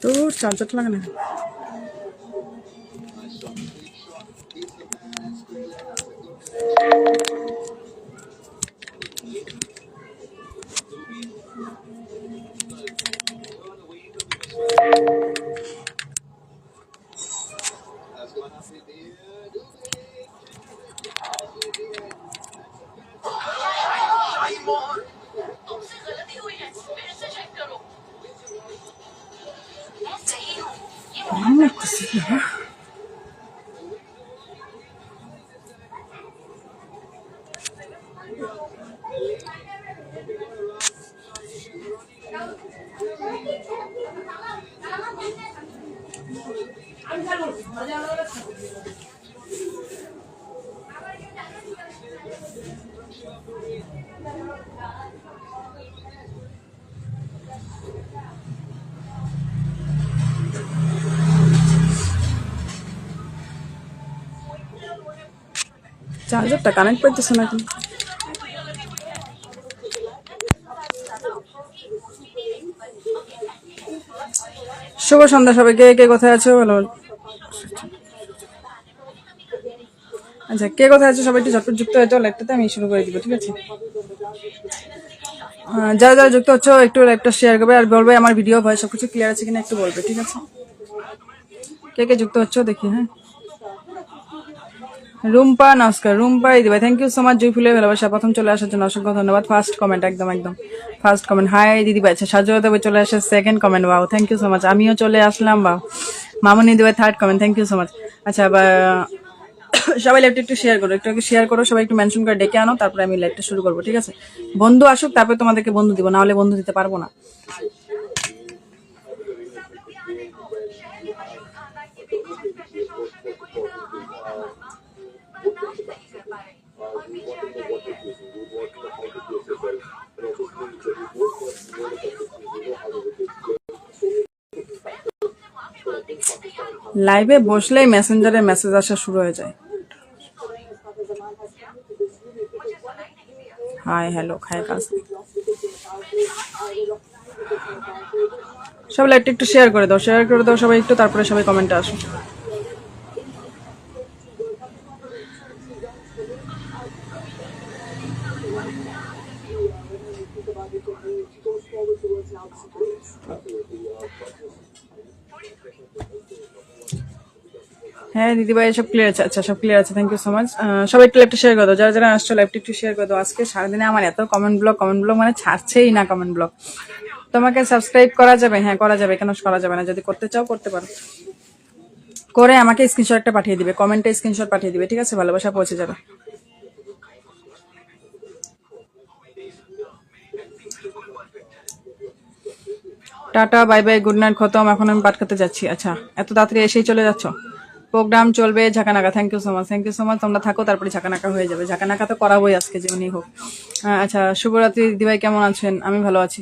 তোর চার্জারটা লাগে না। চার্জারটা কানেক্ট করতেছে নাকি? শুভ সন্ধ্যা সবাইকে। কে কোথায় আছো বলো। আচ্ছা, কে কোথায় আছো সবাই একটু ঝটপট যুক্ত হয়ে যাও লাইভটাতে, আমি শুরু করে দিব, ঠিক আছে? যারা যারা যুক্ত হচ্ছে একটু লাইভটা শেয়ার করবে আর বলবে আমার ভিডিও ভয়েস সবকিছু ক্লিয়ার আছে কিনা একটু বলবে, ঠিক আছে? কে কে যুক্ত হচ্ছে দেখি। হ্যাঁ, রুম্পা নমস্কার। রুম্পা দিদি থ্যাংক ইউ সো মাচ। জুই ফুলের ভালোবাসা প্রথম চলে আসার জন্য অসংখ্য ধন্যবাদ। ফার্স্ট কমেন্ট একদম ফার্স্ট কমেন্ট। হাই দিদি ভাই। আচ্ছা, সাজুয়া দেবে চলে আসে second comment. Wow, thank you so much. আমিও চলে আসলাম। বাও, মামুনি দিদি ভাই third comment, thank you so much. আচ্ছা, সবাই লাইভটা একটু শেয়ার করো, একটু শেয়ার করো, সবাই একটু মেনশন করে ডেকে আনো, তারপরে আমি লাইভটা শুরু করবো, ঠিক আছে? বন্ধু আসুক তারপরে তোমাদেরকে বন্ধু দিব, না হলে বন্ধু দিতে পারবো না। লাইভে বসলেই মেসেঞ্জারে মেসেজ আসা শুরু হয়ে যায়। হাই হ্যালো খায় কাজ। সবাই লাইভটা একটু শেয়ার করে দাও, শেয়ার করে দাও সবাই একটু, তারপরে সবাই কমেন্টে আসো। হ্যাঁ দিদিভাই সব ক্লিয়ার আছে। আচ্ছা, সব ক্লিয়ার আছে, থ্যাংক ইউ সো মাচ। সবাই একটু লাইভটা শেয়ার করে দাও, যারা যারা আসছো লাইভটা একটু শেয়ার করে দাও। আজকে সারাদিনে আমার এত কমেন্ট ব্লক মানে ছাড়ছেই না কমেন্ট ব্লক। তোমাকে সাবস্ক্রাইব করা যাবে? হ্যাঁ করা যাবে, কেন করা যাবে না? যদি করতে চাও করতে পারো, করে আমাকে স্ক্রিনশটটা পাঠিয়ে দিবে, কমেন্টে স্ক্রিনশট পাঠিয়ে দিবে, ঠিক আছে? ভালোবাসা পৌঁছে যাবে। Tata bye bye, good night, খতম, এখন আমি পাঠ করতে যাচ্ছি। আচ্ছা, এত তাড়াতাড়ি এসেই চলে যাচ্ছ? প্রোগ্রাম চলবে ঝাঁকানাকা, thank you so much, thank you so much. তোমরা থাকো, তারপরে ঝাঁকানাকা হয়ে যাবে। ঝাঁকানাকা তো করাবোই আজকে, যেমনই হোক। আচ্ছা, শুভরাত্রি দিদিভাই, কেমন আছেন? আমি ভালো আছি।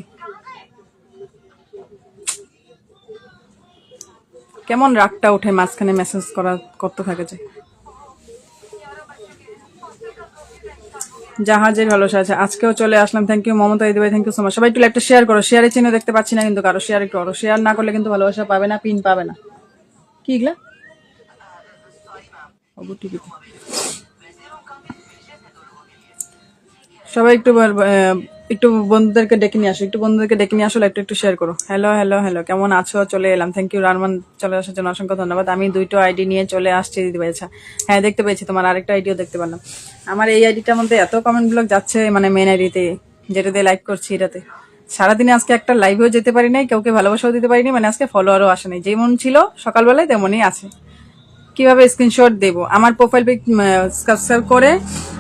কেমন রাগটা উঠে মাঝখানে মেসেজ করতে থাকে যে। জাহাজের ভালোবাসা আছে, আজকেও চলে আসলাম, থ্যাংক ইউ মমতা দিদিভাই, থ্যাংক ইউ সো মাচ। সবাই একটু একটা শেয়ার করো, শেয়ারের চিহ্ন দেখতে পাচ্ছি না কিন্তু কারো, শেয়ার একটু করো। শেয়ার না করলে কিন্তু ভালোবাসা পাবে না, পিন পাবে না। কি এগুলা সবাই একটু বন্ধুদেরকে ডেকে নিয়ে আসো, একটু বন্ধুদেরকে ডেকে নিয়ে আসো, একটু শেয়ার করো। হ্যালো হ্যালো হ্যালো, কেমন আছো? চলে এলাম, থ্যাংক ইউ রারমান, চলে আসার জন্য অসংখ্য ধন্যবাদ। আমি দুইটো আইডি নিয়ে চলে আসছি দিদি ভাই। আচ্ছা, হ্যাঁ দেখতে পেয়েছি, তোমার আরেকটা আইডিও দেখতে পেলাম। আমার এই আইডিটার মধ্যে এত কমেন্ট ব্লক যাচ্ছে, মানে মেন আইডিতে যেটা দিয়ে লাইক করছি, এটাতে সারাদিনে আজকে একটা লাইভেও যেতে পারি নাই, কাউকে ভালোবাসাও দিতে পারিনি, মানে আজকে ফলোয়ারও আসে নাই। যেমন ছিল সকালবেলায় তেমনই আছে। কিভাবে স্ক্রিনশট দেবো? আমার প্রোফাইল সাবস্ক্রাইব করে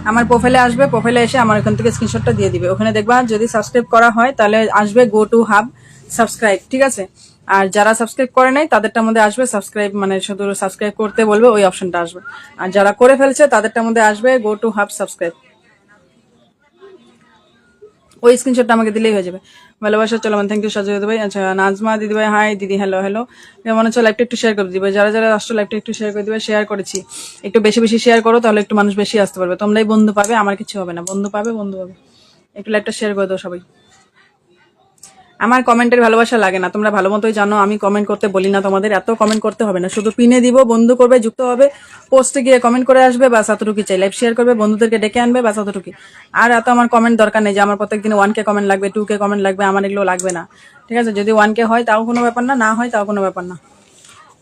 আমার প্রোফাইলে আসবে, প্রোফাইলে এসে আমার ওখান থেকে স্ক্রিনশটটা দিয়ে দিবে। ওখানে দেখবা যদি সাবস্ক্রাইব করা হয় তাহলে আসবে গো টু হাব সাবস্ক্রাইব, ঠিক আছে? আর যারা সাবস্ক্রাইব করে নাই তাদেরটার মধ্যে আসবে সাবস্ক্রাইব, মানে শুধু সাবস্ক্রাইব করতে বলবে, ওই অপশনটা আসবে। আর যারা করে ফেলছে তাদেরটার মধ্যে আসবে গো টু হাব সাবস্ক্রাইব, ওই স্ক্রিনশটটা আমাকে দিলেই হয়ে যাবে। ভালোবাসা চলমান, থ্যাংক ইউ সাজু ভাই। আচ্ছা, নাজমা দিদি ভাই হাই দিদি, হ্যালো হ্যালো। কেমন আছো? লাইভটা একটু শেয়ার করে দিবে, যারা যারা আসছো লাইভটা একটু শেয়ার করে দিবে। শেয়ার করেছি, একটু বেশি বেশি শেয়ার করো, তাহলে একটু মানুষ বেশি আসতে পারবে। তোমরাই বন্ধু পাবে, আমার কিছু হবে না, বন্ধু পাবে, বন্ধু পাবে। একটু লাইভটা শেয়ার করে দাও সবাই। আমার কমেন্টের ভালোবাসা লাগে না, তোমরা ভালো মতোই জানো। আমি কমেন্ট করতে বলি না তোমাদের, এত কমেন্ট করতে হবে না। শুধু পিনে দিব, বন্ধু করবে, যুক্ত হবে, পোস্টে গিয়ে কমেন্ট করে আসবে, বাস এতটুকুই চাই। লাইভ শেয়ার করবে, বন্ধুদেরকে ডেকে আনবে, বাস এতটুকুই। আর এত আমার কমেন্ট দরকার নেই যে আমার প্রত্যেকদিন 1K কমেন্ট লাগবে, 2K কমেন্ট লাগবে, আমার এগুলো লাগবে না। ঠিক আছে, যদি 1K হয় তাও কোনো ব্যাপার না, না হয় তাও কোনো ব্যাপার না।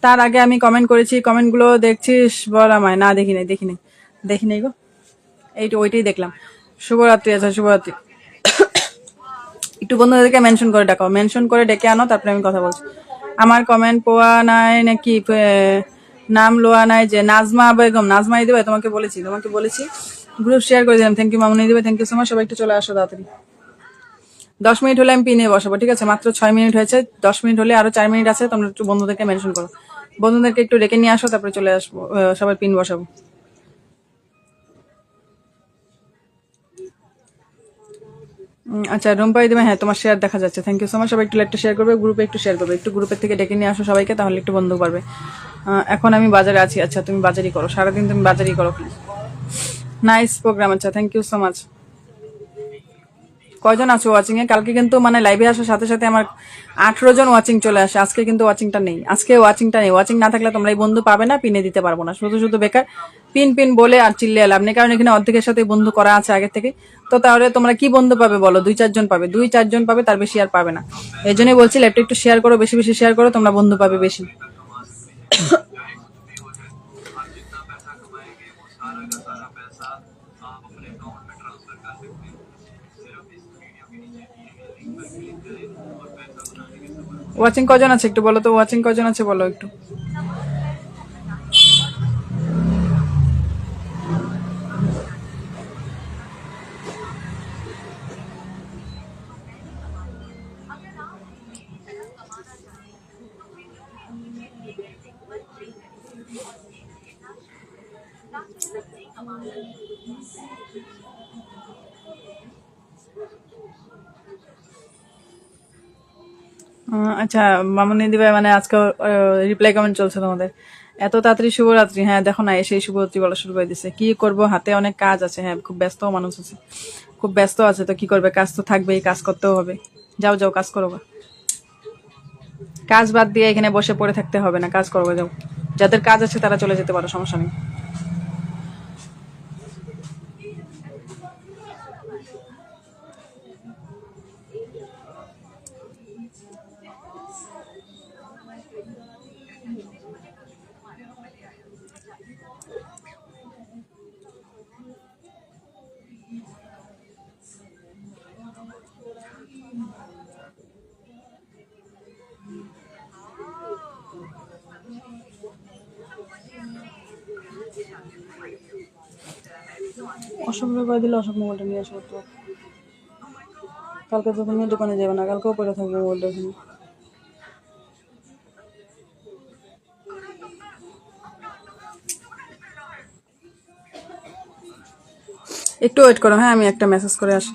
তার আগে আমি কমেন্ট করেছি, কমেন্টগুলো দেখছিস বল আমায়। না দেখি নাই গো, ওইটাই দেখলাম। শুভরাত্রি। আচ্ছা শুভরাত্রি। একটু বন্ধুদেরকে মেনশন করে ডাকো, মেনশন করে ডেকে আনো, তারপরে আমি কথা বলছি। আমার কমেন্ট পোয়া নাই নাকি, নাম লোয়া নাই যে নাজমা বেগম, নাজমাই দিবে, তোমাকে বলেছি। গ্রুপ শেয়ার করে দিলাম। থ্যাংক ইউ মামুনি দিবে, থ্যাংক ইউ সো মাচ। সবাই একটু চলে আসো তাড়াতাড়ি। 10 মিনিট হলে আমি পিনে বসাবো, ঠিক আছে? মাত্র 6 মিনিট হয়েছে, 10 মিনিট হলে আরো 4 মিনিট আছে। তোমরা একটু বন্ধুদেরকে মেনশন করো, বন্ধুদেরকে একটু ডেকে নিয়ে আসো, তারপরে চলে আসবো, সবাই পিন বসাবো। আচ্ছা রুম্পাই দিবে, হ্যাঁ তোমার শেয়ার দেখা যাচ্ছে, থ্যাংক ইউ সো মাচ। সবাই একটু লাইকটা শেয়ার করবে, গ্রুপে একটু শেয়ার করবে, একটু গ্রুপের থেকে ডেকে নিয়ে আসো সবাইকে, তাহলে একটু বন্ধু পারবে। এখন আমি বাজারে আছি। আচ্ছা তুমি বাজারই করো, সারাদিন তুমি বাজারই করো প্লিজ। নাইস প্রোগ্রাম, আচ্ছা থ্যাংক ইউ সো মাচ। কয়জন আছো ওয়াচিং এ? কালকে কিন্তু মানে লাইভে আসার সাথে সাথে আমার 18 জন ওয়াচিং চলে আসে। আজকে কিন্তু ওয়াচিংটা নেই, ওয়াচিং না থাকলে তোমরা এই বন্ধু পাবে না, পিনে দিতে পারবো না। শুধু বেকার পিন বলে আর চিল্লিয়ে লাভ নেই, কারণ এখানে অর্ধেকের সাথে বন্ধু করা আছে আগে থেকে। তো তাহলে তোমরা কি বন্ধু পাবে বলো? 2-4 জন পাবে, 2-4 জন পাবে, তার বেশি আর পাবে না। এই জন্যই বলছি লাইভটা একটু শেয়ার করো, বেশি শেয়ার করো, তোমরা বন্ধু পাবে বেশি। ওয়াচিং কজন আছে একটু বলো তো, ওয়াচিং কজন আছে বলো একটু। আচ্ছা মামুনি দিবে, মানে আজকে রিপ্লাই কমেন্ট চলছে তোমাদের। এত তাড়াতাড়ি শুভরাত্রি? হ্যাঁ দেখো না, এসেই শুভরাত্রি বলা শুরু করে দিছে। কি করব, হাতে অনেক কাজ আছে। হ্যাঁ খুব ব্যস্ত মানুষ আছে, খুব ব্যস্ত আছে, তো কি করবে, কাজ তো থাকবেই, কাজ করতেও হবে। যাও কাজ করো, কাজ বাদ দিয়ে এখানে বসে পড়ে থাকতে হবে না, কাজ করবো, যাও। যাদের কাজ আছে তারা চলে যেতে পারো, সমস্যা নেই। অশোকরে করে দিলে অশোক মোবাইলটা নিয়ে আসবো তো। কালকে তো তুমি দোকানে যাবে না, কালকেও পরে থাকবে মোবাইলটা এখানে। একটু ওয়েট করো, হ্যাঁ আমি একটা মেসেজ করে আসি।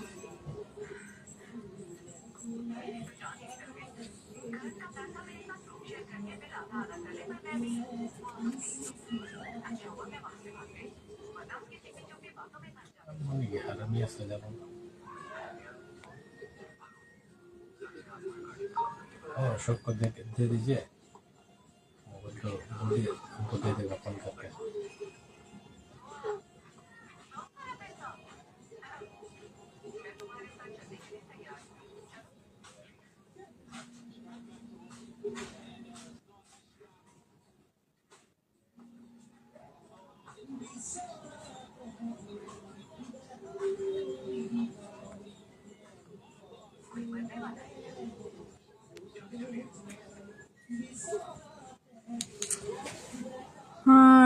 सबको दे दीजिए मोबाइल तो हमको दे देगा फोन करके।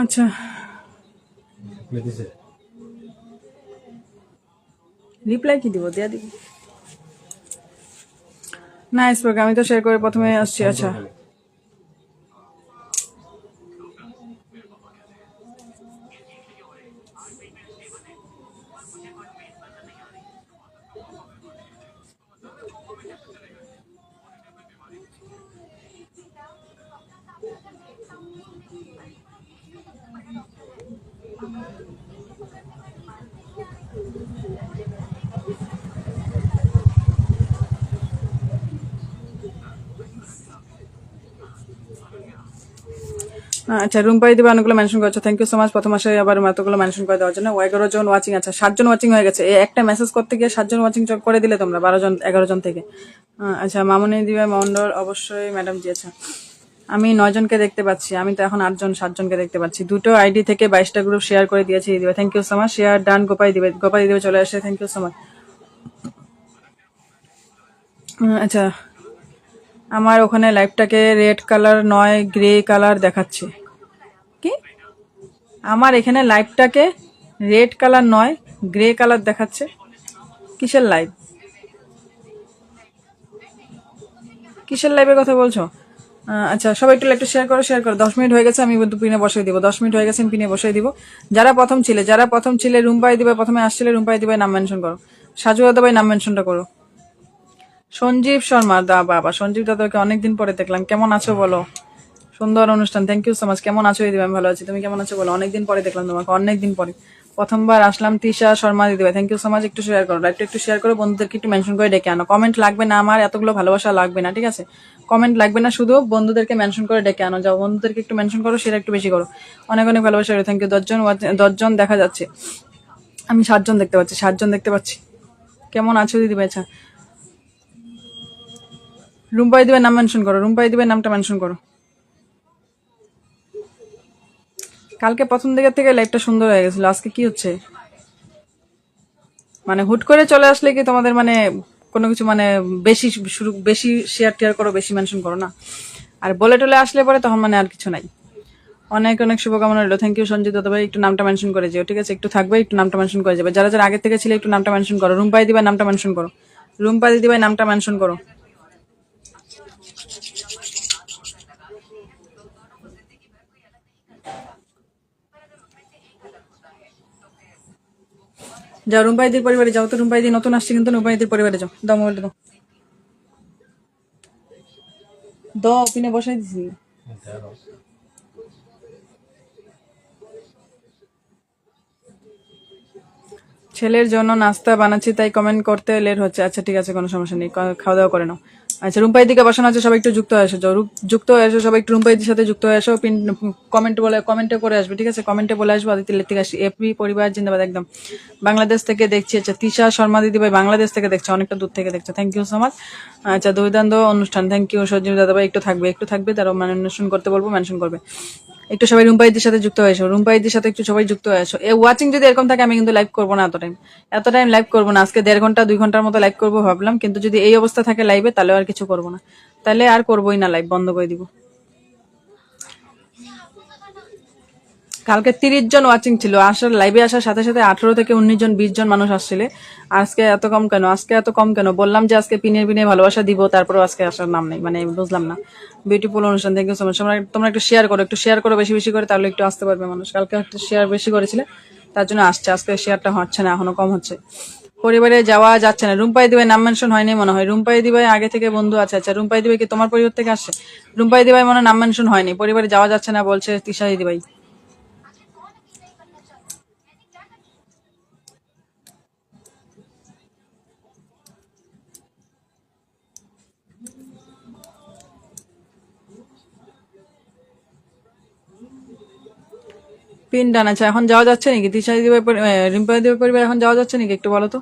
আচ্ছা রিপ্লাই কি দিব, দিয়া দিব। নাইস প্রোগ্রাম, আমি তো শেয়ার করে প্রথমে আসছি। আচ্ছা আচ্ছা রুম্পাই দিবে অনেকগুলো মেনশন করেছো, থ্যাংক ইউ সো মাচ। প্রথম মাসে আবার এতগুলো মেনশন করে দেওয়ার জন্য। 11 জন ওয়াচিং, আচ্ছা 7 জন ওয়াচিং হয়ে গেছে। এই একটা মেসেজ করতে গিয়ে 7 জন ওয়াচিং করে দিলে তোমরা 12 জন 11 জন থেকে। আচ্ছা মামুনি দিবে মন্ডল অবশ্যই ম্যাডাম জি। আচ্ছা আমি 9 জনকে দেখতে পাচ্ছি, আমি তো এখন 8 জন 7 জনকে দেখতে পাচ্ছি। দুটো আইডি থেকে 22টা গ্রুপ শেয়ার করে দিয়েছি দিবে, thank you so much. Share done. গোপাই দিবে চলে আসে, থ্যাংক ইউ সো মাচ। আচ্ছা আমার ওখানে লাইভটাকে রেড কালার নয় গ্রে কালার দেখাচ্ছে। কি আমার এখানে লাইভটাকে রেড কালার নয় গ্রে কালার দেখাচ্ছে? কিসের লাইভ? কিসের লাইভের কথা বলছো? আচ্ছা সবাই একটু লাইভটা শেয়ার করো। 10 মিনিট হয়ে গেছে, আমি কিন্তু পিনে বসিয়ে দিব। 10 মিনিট হয়ে গেছে, আমি পিনে বসিয়ে দিব। যারা প্রথম ছিলে রুম্পাই দিবে, প্রথমে আসছিলে রুম্পাই দিবে নাম মেনশন করো। সাজু দাদা ভাই নাম মেনশনটা করো। সঞ্জীব শর্মা বাবা, সঞ্জীব দাদাকে অনেকদিন পরে দেখলাম, কেমন আছো বলো? সুন্দর অনুষ্ঠান, থ্যাংক ইউ সো মাচ। কেমন আছো দিদি? আমি ভালো আছি, তুমি কেমন আছো বলো? অনেকদিন পরে দেখলাম তোমাকে, অনেকদিন পরে প্রথমবার আসলাম। তিশা শর্মা দিদি ভাই থ্যাংক ইউ সো মাচ। একটু শেয়ার করো, লাইভটা একটু শেয়ার করো, বন্ধুদেরকে একটু মেনশন করে ডেকে আনো। কমেন্ট লাগবে না, আমার এতগুলো ভালোবাসা লাগবে না, ঠিক আছে? কমেন্ট লাগবে না, শুধু বন্ধুদেরকে মেনশন করে ডেকে আনো। যাও বন্ধুদেরকে একটু মেনশন করো, সেটা একটু বেশি করো। অনেক অনেক ভালোবাসা, থ্যাংক ইউ। 10 জন দেখা যাচ্ছে, আমি 7 জন দেখতে পাচ্ছি, 7 জন দেখতে পাচ্ছি। কেমন আছো দিদি ভাই? আচ্ছা রুম্পাই দিবে নাম মেনশন করো, রুম্পাই দিবে নামটা মেনশন করো। কালকে প্রথম দিকের থেকে লাইভটা সুন্দর হয়ে গেছিল, আজকে কি হচ্ছে? মানে হুট করে চলে আসলে কি তোমাদের মানে কোনো কিছু মানে বেশি শেয়ার টেয়ার করো, বেশি মেনশন করো না? আর বলে টলে আসলে পরে তখন মানে আর কিছু নাই। অনেক অনেক শুভকামনা রইলো, থ্যাংক ইউ সঞ্জিত দাদা ভাই। একটু নামটা মেনশন করে যাও, ঠিক আছে? একটু থাকবে, একটু নামটা মেনশন করে যাবে। যারা যারা আগে থেকে ছিল একটু নামটা মেনশন করো। রুম্পাই দিবাই নামটা মেনশন করো, রুম্পাই দিদি ভাই নামটা মেনশন করো। যাও রুম্পাইদির পরিবারে যাও তো, রুম্পাইদি নতুন আসছে কিন্তু, রুম্পাইদির পরিবারে যাও। দাও মোবাইলটা দাও, দাও পিনে বসাই দিছি। তেরো। ছেলের জন্য নাস্তা বানাচ্ছি, তাই কমেন্ট করতে লেট হচ্ছে। আচ্ছা ঠিক আছে, কোনো সমস্যা নেই, খাওয়া দাওয়া করে নাও। আচ্ছা রুম্পাই দিকে বসানো আছে, সবাই একটু যুক্ত হয়ে আসো। যুক্ত হয়ে আসো সবাই, একটু রুম্পাইদির সাথে যুক্ত হয়ে আসো। কমেন্টে করে আসবে, ঠিক আছে? কমেন্টে বলে আসবো আদিত্য লেট থেকে আসি। এপি পরিবার জিন্দাবাদ, একদম বাংলাদেশ থেকে দেখছি। আচ্ছা তিশা শর্মা দিদি ভাই বাংলাদেশ থেকে দেখছে, অনেকটা দূর থেকে দেখছে, থ্যাংক ইউ সো মাচ। আচ্ছা দুর্দান্ত অনুষ্ঠান, থ্যাংক ইউ সঞ্জীব দাদা ভাই। একটু থাকবে তারা মেনশন করতে বলবো, মেনশন করবে। একটু সবাই রুম্পাইদির সাথে যুক্ত হয়ে এসো, রুম্পাইদির সাথে একটু সবাই যুক্ত হয়ে এসো। ওয়াচিং যদি এরকম থাকে আমি কিন্তু লাইভ করবো না, এত টাইম লাইভ করবো না। আজকে 1.5 ঘন্টা 2 ঘন্টার মতো লাইভ করবো ভাবলাম, কিন্তু যদি এই অবস্থা থাকে লাইভে তাহলে আর কিছু করবো না, তাহলে আর করবোই না, লাইভ বন্ধ করে দিব। কালকে 30 জন ওয়াচিং ছিল, আসার লাইভে আসার সাথে সাথে 18 থেকে 19 জন 20 জন মানুষ আসছিলে। আজকে এত কম কেন? বললাম যে আজকে পিনে পিনে ভালোবাসা দিব, তারপরেও আজকে আসার নাম নেই, মানে বুঝলাম না। বিউটিফুল অনুষ্ঠান, থ্যাংক ইউ সো মাচ। তোমরা একটু শেয়ার করো বেশি বেশি করে, তাহলে একটু আসতে পারবে মানুষ। কালকে একটা শেয়ার বেশি করেছিলে, তার জন্য আসছে। আজকে শেয়ারটা হচ্ছে না, এখনো কম হচ্ছে। পরিবারে যাওয়া যাচ্ছে না, রুম্পাই দিবাই নাম মেনশন হয়নি মনে হয়। রুম্পাই দিবাই আগে থেকে বন্ধু আছে। আচ্ছা রুম্পাই দিবাই কি তোমার পরিবার থেকে আসছে? রুম্পাই দিবাই মনে হয় নাম মেনশন হয়নি, পরিবারে যাওয়া যাচ্ছে না বলছে তিশা দিবাই। Pin done. আচ্ছা এখন যাওয়া যাচ্ছে নাকি তিশা দিদিভাই রিম্পা দিদিভাই পরিবার এখন যাওয়া যাচ্ছে নাকি একটু বলো তো?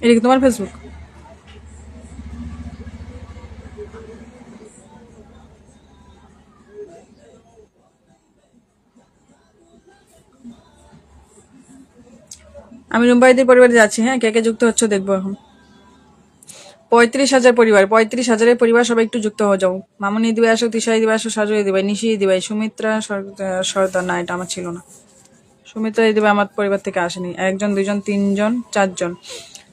এটা কি তোমার ফেসবুক? আমি রুম্পাইদির পরিবারে যাচ্ছি, হ্যাঁ কে কে যুক্ত হচ্ছে দেখবো এখন। 35,000 পরিবার, 35,000-এর পরিবার, সবাই একটু যুক্ত হয়ে যাও। মামুনি দিবে আসো, তিশাই দিবে আসো, সাজুই দিবে, নিশি দিবে, সুমিত্রা সর্দার, না এটা আমার ছিল না। সুমিত্রা দিবে আমার পরিবার থেকে আসেনি। 1 জন 2 জন 3 জন 4 জন,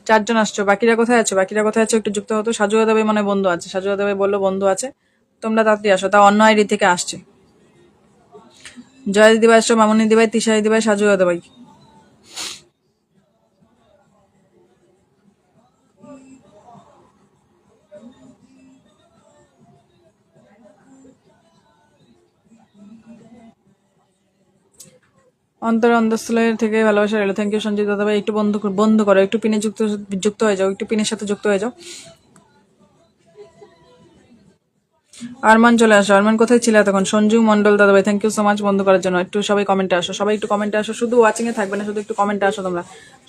4 জন আসছো। বাকিরা কোথায় আছো? একটু যুক্ত হতো। সাজুয়া দেবে মনে বন্ধু আছে, সাজুয়া দেবে বললো বন্ধু আছে, তোমরা তাড়াতাড়ি আসো। তা অন্য আইডি থেকে আসছে। জয় দিদিভাই আসো, মামুনি দিদিভাই, তিশা দিদিভাই, সাজু দিদিভাই। অন্তরস্থলের থেকে ভালোবাসা রইলো। থ্যাংক ইউ সঞ্জিত দাদাভাই। একটু বন্ধ করো, একটু পিনে যুক্ত যুক্ত হয়ে যাও, একটু পিনের সাথে যুক্ত হয়ে যাও। আরমান চলে আসো। আরমান কোথায় ছিল তখন? সঞ্জু মন্ডল দাদাভাই, থ্যাংক ইউ সো মাচ বন্ধ করার জন্য। একটু সবাই কমেন্টে আসো, সবাই একটু কমেন্টে আসো, শুধু ওয়াচিং এ থাকবে না, শুধু একটু কমেন্টে আসো তোমরা।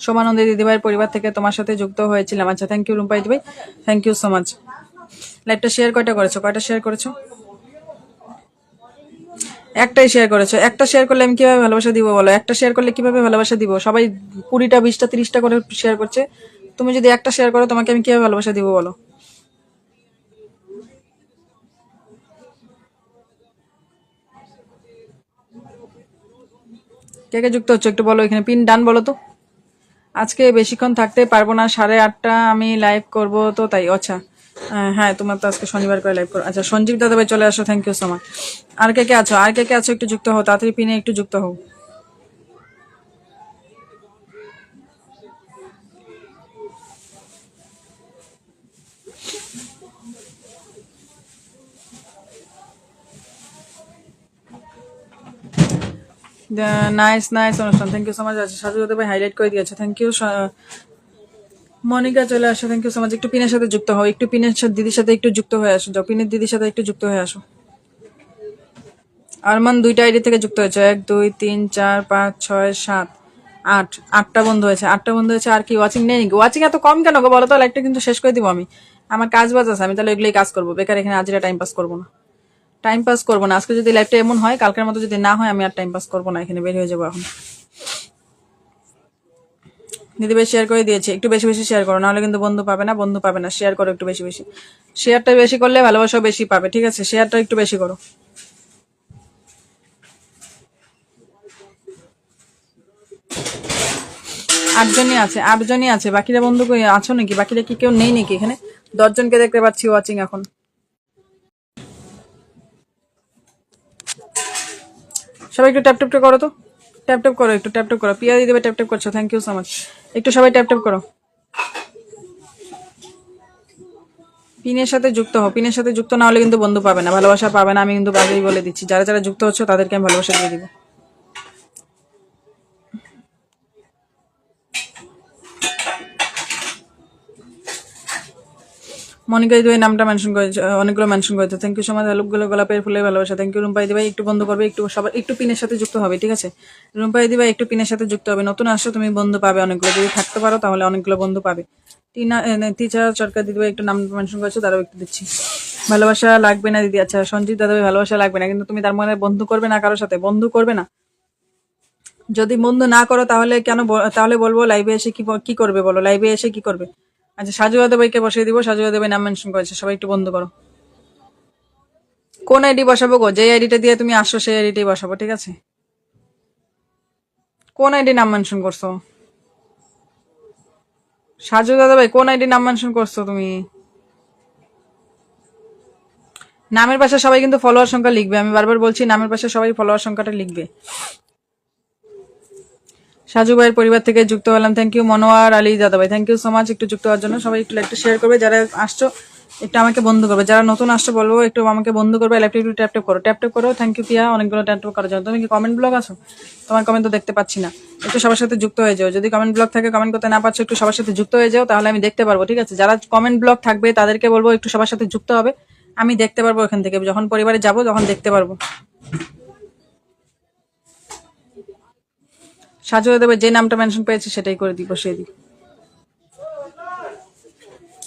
সোমানন্দী দিদিভাইয়ের পরিবার থেকে তোমার সাথে যুক্ত হয়েছিলাম। আচ্ছা, থ্যাংক ইউ রুম্পাই দিদিভাই, থ্যাংক ইউ সো মাচ। লাইভটা শেয়ার কয়টা শেয়ার করেছো? একটাই শেয়ার করেছো। একটা শেয়ার করলে আমি কিভাবে ভালোবাসা দিব বলো? একটা শেয়ার করলে কিভাবে ভালোবাসা দিব? সবাই 20টা 20টা 30টা করে শেয়ার করছে, তুমি যদি একটা শেয়ার করো তোমাকে আমি কিভাবে ভালোবাসা দিব বলো? কে কে যুক্ত হচ্ছে একটু বলো, এখানে পিন ডান বলো তো। আজকে বেশিক্ষণ থাকতে পারবো না, 8:30 আমি লাইভ করব তো তাই। আচ্ছা, হ্যাঁ তোমার তো আজকে শনিবার করে লাইভ করো। আচ্ছা, সঞ্জীব দাদা ভাই চলে আসো, থ্যাংক ইউ সো মাচ। আর কে কে আছো? আর কে কে আছো একটু যুক্ত হও, তাড়াতাড়ি পিনে একটু যুক্ত হও। নাইস নাইস অনুষ্ঠান, থ্যাংক ইউ সো মাচ। আচ্ছা, সাজু দাদা ভাই হাইলাইট করে দিয়েছে, থ্যাংক ইউ। মনিকা চলে আসো, থ্যাংক ইউ সো মাচ। একটু পিনের সাথে যুক্ত হও, একটু পিনের সাথে দিদির সাথে একটু যুক্ত হয়ে আসো, যাও পিনের দিদির সাথে একটু যুক্ত হয়ে আসো। আরমান 2টা আইডি থেকে যুক্ত হয়েছে, 1 2 3 4 5 6 7 8, 8টা বন্ধু হয়েছে, 8টা বন্ধু হয়েছে। আর কি ওয়াচিং নেই নাকি? ওয়াচিং এত কম কেন গো বলো তো? লাইকটা কিন্তু শেষ করে দিব আমি, আমার কাজ বাজ আছে, আমি তাহলে এগুলোই কাজ করবো, বেকার এখানে আজরা টাইম পাস করবো না। টাইম পাস করবো না আজকে, যদি লাইফটা এমন হয়, কালকের মতো যদি না হয়, আমি আর টাইম পাস করবো না, এখানে বের হয়ে যাবো এখন। দিদিভাই শেয়ার করে দিয়েছি, একটু বেশি বেশি শেয়ার করো, নাহলে কিন্তু বন্ধু পাবে না, বন্ধু পাবে না। শেয়ার করো একটু বেশি বেশি, শেয়ারটা বেশি করলে ভালোবাসাও বেশি পাবে, ঠিক আছে? শেয়ারটা একটু বেশি করো। 8জনই আছে, 8জনই আছে, বাকিরা বন্ধু কই আছো নাকি? বাকিরা কি কেউ নেই নাকি এখানে? 10জনকে দেখতে পাচ্ছি ওয়াচিং এখন। সবাই একটু ট্যাপ ট্যাপ করো তো, ট্যাপ ট্যাপ করো, একটু ট্যাপ ট্যাপ করো। পিয়া দিদিভাই ট্যাপ ট্যাপ করছো, থ্যাংক ইউ সো মাচ। একটু সবাই ট্যাপ ট্যাপ করো, পিনের সাথে যুক্ত হও। পিনের সাথে যুক্ত না হলে কিন্তু বন্ধু পাবে না, ভালোবাসা পাবে না, আমি কিন্তু আগেই বলে দিচ্ছি। যারা যারা যুক্ত হচ্ছে তাদেরকে আমি ভালোবাসা দিয়ে দিব। মনিকা দিদি নামটা মেনশন করেছে, অনেকগুলো মেনশন করেছে, থ্যাংক ইউ সো মাচ। লোকগুলো গোলাপের ফুলের ভালোবাসা, থ্যাংক ইউ। রুম্পাই দিদি একটু বন্ধ করবে, একটু সবাই একটু পিনের সাথে যুক্ত হবে, ঠিক আছে? রুম্পাই দিদি একটু পিনের সাথে যুক্ত হবে, নতুন আসছো তুমি, বন্ধু পাবে অনেকগুলো, যদি থাকতে পারো তাহলে অনেকগুলো বন্ধু পাবে। টিচার সরকার দিদি একটু নাম মেনশন করেছে, তারাও একটু দিচ্ছি। ভালোবাসা লাগবে না দিদি, আচ্ছা সঞ্জিত দাদা ভালোবাসা লাগবে না, কিন্তু তুমি তার মনে বন্ধু করবে না, কারোর সাথে বন্ধু করবে না। যদি বন্ধু না করো তাহলে কেন তাহলে বলবো লাইভে এসে কি করবে বলো? লাইভে এসে কি করবে? আচ্ছা, সাজুয়া দেবাইকে বসিয়ে দিব, সাজুয়া দেবাই নাম মেনশন করেছে, সবাই একটু বন্ধ করো। কোন আইডি বসাবো গো? যে আইডিটা দিয়ে তুমি আসো সেই আইডিটাই বসাবো, ঠিক আছে? কোন আইডি নাম মেনশন করছো? সাজু দাদা ভাই কোন আইডি নাম মেনশন করছো তুমি? নামের পাশে সবাই কিন্তু ফলোয়ার সংখ্যা লিখবে, আমি বারবার বলছি নামের পাশে সবাই ফলোয়ার সংখ্যাটা লিখবে। সাজু ভাইয়ের পরিবার থেকে যুক্ত হলাম, থ্যাংক ইউ। মনোয়ার আলী দাদা ভাই, থ্যাংক ইউ সো মাচ একটু যুক্ত হওয়ার জন্য। সবাই একটু লাইকটা শেয়ার করবে, যারা আসছো একটু আমাকে বন্ধু করবে, যারা নতুন আসছো বলবো একটু আমাকে বন্ধু করবে। লাইভটা একটু ট্যাপ ট্যাপ করো, ট্যাপ ট্যাপ করো। থ্যাংক ইউ পিয়া অনেকগুলো ট্যাপ ট্যাপ করার জন্য। তুমি কি কমেন্ট ব্লগ আছো? তোমার কমেন্ট তো দেখতে পাচ্ছি না, একটু সবার সাথে যুক্ত হয়ে যাও। যদি কমেন্ট ব্লগ থাকে, কমেন্ট করতে না পারছো, একটু সবার সাথে যুক্ত হয়ে যাও, তাহলে আমি দেখতে পারবো, ঠিক আছে? যারা কমেন্ট ব্লগ থাকবে তাদেরকে বলবো একটু সবার সাথে যুক্ত হবে, আমি দেখতে পারবো এখান থেকে, যখন পরিবারে যাবো তখন দেখতে পারবো। সাজু দেবে যে নামটা মেনশন পেয়েছে সেটাই করে দিই, বসিয়ে দিই।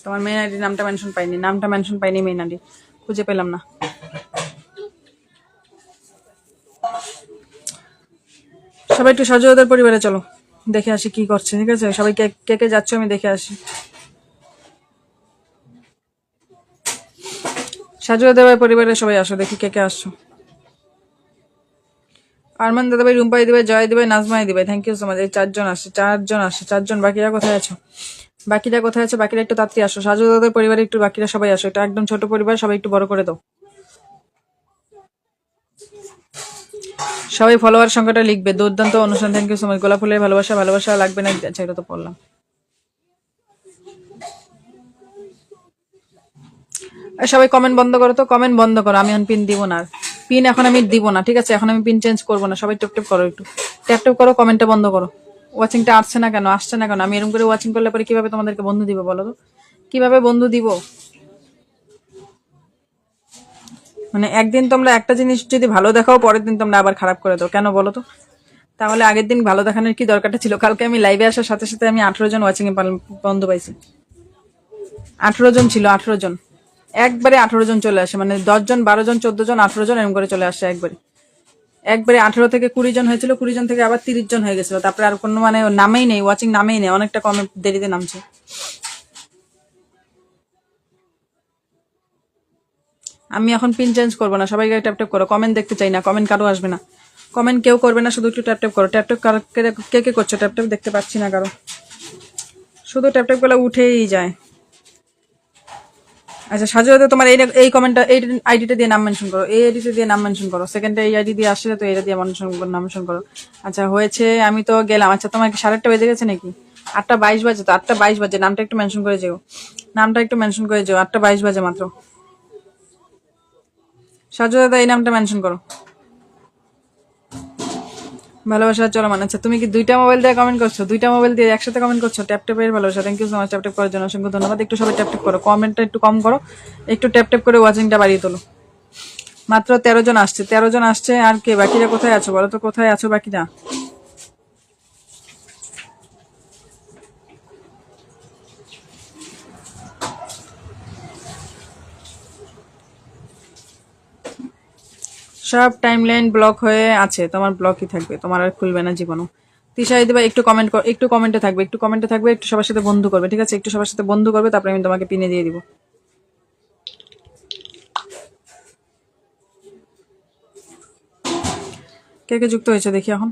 তোমার মেন আইডি নামটা মেনশন পাইনি, নামটা মেনশন পাইনি, মেন আইডি খুঁজে পেলাম না। সবাই একটু সাজুদের পরিবারে চলো, দেখে আসি কি করছে, ঠিক আছে? সবাই কে কে যাচ্ছ আমি দেখে আসি। সাজুয়া দেবাই পরিবারের সবাই আসো, দেখি কে কে আসছো। আরমান দাদাভাই, রুম্পাই দিবাই, জয় দিবাই, নাজমাই দিবাই, থ্যাংক ইউ সো মাচ। এই 4জন আসছে, 4জন আসছে, 4জন। বাকিরা কোথায় আছো? বাকিরা কোথায় আছো? বাকিরা একটু তাড়াতাড়ি আসো। সাজু দাদার পরিবারে একটু বাকিরা সবাই আসো, এটা একদম ছোট পরিবার, সবাই একটু বড় করে দাও। সবাই ফলোয়ার সংখ্যাটা লিখবে। দুর্দান্ত অনুষ্ঠান, থ্যাংক ইউ সো মাচ। গোলাপ ফুলের ভালোবাসা, ভালোবাসা লাগবে না, আচ্ছা এটা তো পড়লাম। আর সবাই কমেন্ট বন্ধ করো তো, কমেন্ট বন্ধ করো। আমি এখন পিন দিব না, পিন এখন আমি দিব না, ঠিক আছে? এখন আমি পিন চেঞ্জ করবো না। সবাই ট্যাপ ট্যাপ করো, একটু ট্যাপ ট্যাপ করো, কমেন্টটা বন্ধ করো। ওয়াচিংটা আসছে না কেন, আসছে না কেন? আমি এরকম করে ওয়াচিং করলে পরে কিভাবে তোমাদেরকে বন্ধু দিব বলো তো? কিভাবে বন্ধু দিব? মানে একদিন তোমরা একটা জিনিস যদি ভালো দেখাও, পরের দিন তোমরা আবার খারাপ করে দাও, কেন বলো তো? তাহলে আগের দিন ভালো দেখানোর কি দরকারটা ছিল? কালকে আমি লাইভে আসার সাথে সাথে আমি 18 জন ওয়াচিং এ বন্ধ পাইছি। 18 জন ছিল, 18 জন একবারে 18 জন চলে আসে, মানে 10 জন 12 জন 14 জন 18 জন এরকম করে চলে আসে একবারে। একবারে 18 থেকে 20 জন হয়েছিল, 20 জন থেকে আবার 30 জন হয়ে গেছিল। তারপরে আর কোনো মানে নামেই নেই, ওয়াচিং নামেই নেই, অনেকটা কমে দেরিতে নামছে। আমি এখন পিন চেঞ্জ করবো না, সবাই ট্যাপ ট্যাপ করো। কমেন্ট দেখতে চাই না, কমেন্ট কারো আসবে না, কমেন্ট কেউ করবে না, শুধু একটু ট্যাপ ট্যাপ করো। ট্যাপ ট্যাপ কে কে করছো ট্যাপ ট্যাপ? দেখতে পাচ্ছি না কারো, শুধু ট্যাপ ট্যাপ করলে উঠেই যায়। আচ্ছা সাজু, তোমার এই কমেন্টটা, এই আইডিটা দিয়ে নাম মেনশন করো, এই আইডিটা দিয়ে নাম মেনশন করো। সেকেন্ডে এই আইডি দিয়ে আসলে তো এটা দিয়ে নাম মেনশন করো। আচ্ছা হয়েছে, আমি তো গেলাম। আচ্ছা তোমার কি 8:30 বেজে গেছে নাকি? 8:22 বাজে তো, 8:22 বাজে। নামটা একটু মেনশন করে যেও, নামটা একটু মেনশন করে যেও। 8:22 বাজে মাত্র। সাজু দাদা এই নামটা মেনশন করো। ভালোবাসা চলমান। আচ্ছা তুমি কি 2টা মোবাইল দিয়ে কমেন্ট করছো? 2টা মোবাইল দিয়ে একসাথে কমেন্ট করছো? ট্যাপ ট্যাপের ভালোবাসা, thank you so much. Tap tap করার জন্য অসংখ্য ধন্যবাদ। একটু সবাই ট্যাপ ট্যাপ করো, কমেন্টটা একটু কম করো, একটু ট্যাপ ট্যাপ করে ওয়াচিংটা বাড়িয়ে তোলো। মাত্র 13 জন আসছে, 13 জন আসছে। আর কে বাকিরা কোথায় আছো বলো তো? কোথায় আছো বাকিরা? সব টাইমলাইন ব্লক হয়ে আছে, তোমার ব্লকই থাকবে, তোমার আর খুলবে না জীবনও। তিশাই দিবা একটু কমেন্ট কর, একটু কমেন্টে থাকবে, একটু কমেন্টে থাকবে, একটু সবার সাথে বন্ধু করবে, ঠিক আছে? একটু সবার সাথে বন্ধু করবে, তারপরে আমি তোমাকে পিনে দিয়ে দিব। কে কে যুক্ত হয়েছে দেখি এখন?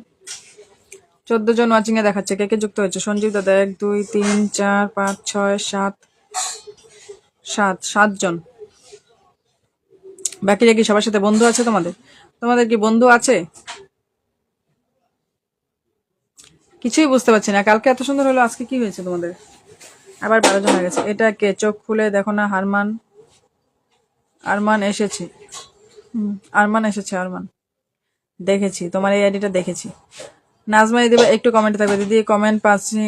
14 জন ওয়াচিং এ দেখাচ্ছে। কে কে যুক্ত হয়েছে? সঞ্জীব দাদা 1 2 3 4 5 6 7 7 জন। বাকিরা কি সবার সাথে বন্ধু আছে তোমাদের? তোমাদের কি বন্ধু আছে? কিছুই বুঝতে পারছি না। কালকে এত সুন্দর হলো, আজকে কি হয়েছে তোমাদের? আবার 12 জন হয়ে গেছে। এটা কে? চোখ খুলে দেখো না। হারমান, আরমান এসেছে। আরমান এসেছে, আরমান দেখেছি, তোমার এই আইডিটা দেখেছি। নাজমা দিদি একটু কমেন্টে থাকবে। দিদি কমেন্ট পাচ্ছি,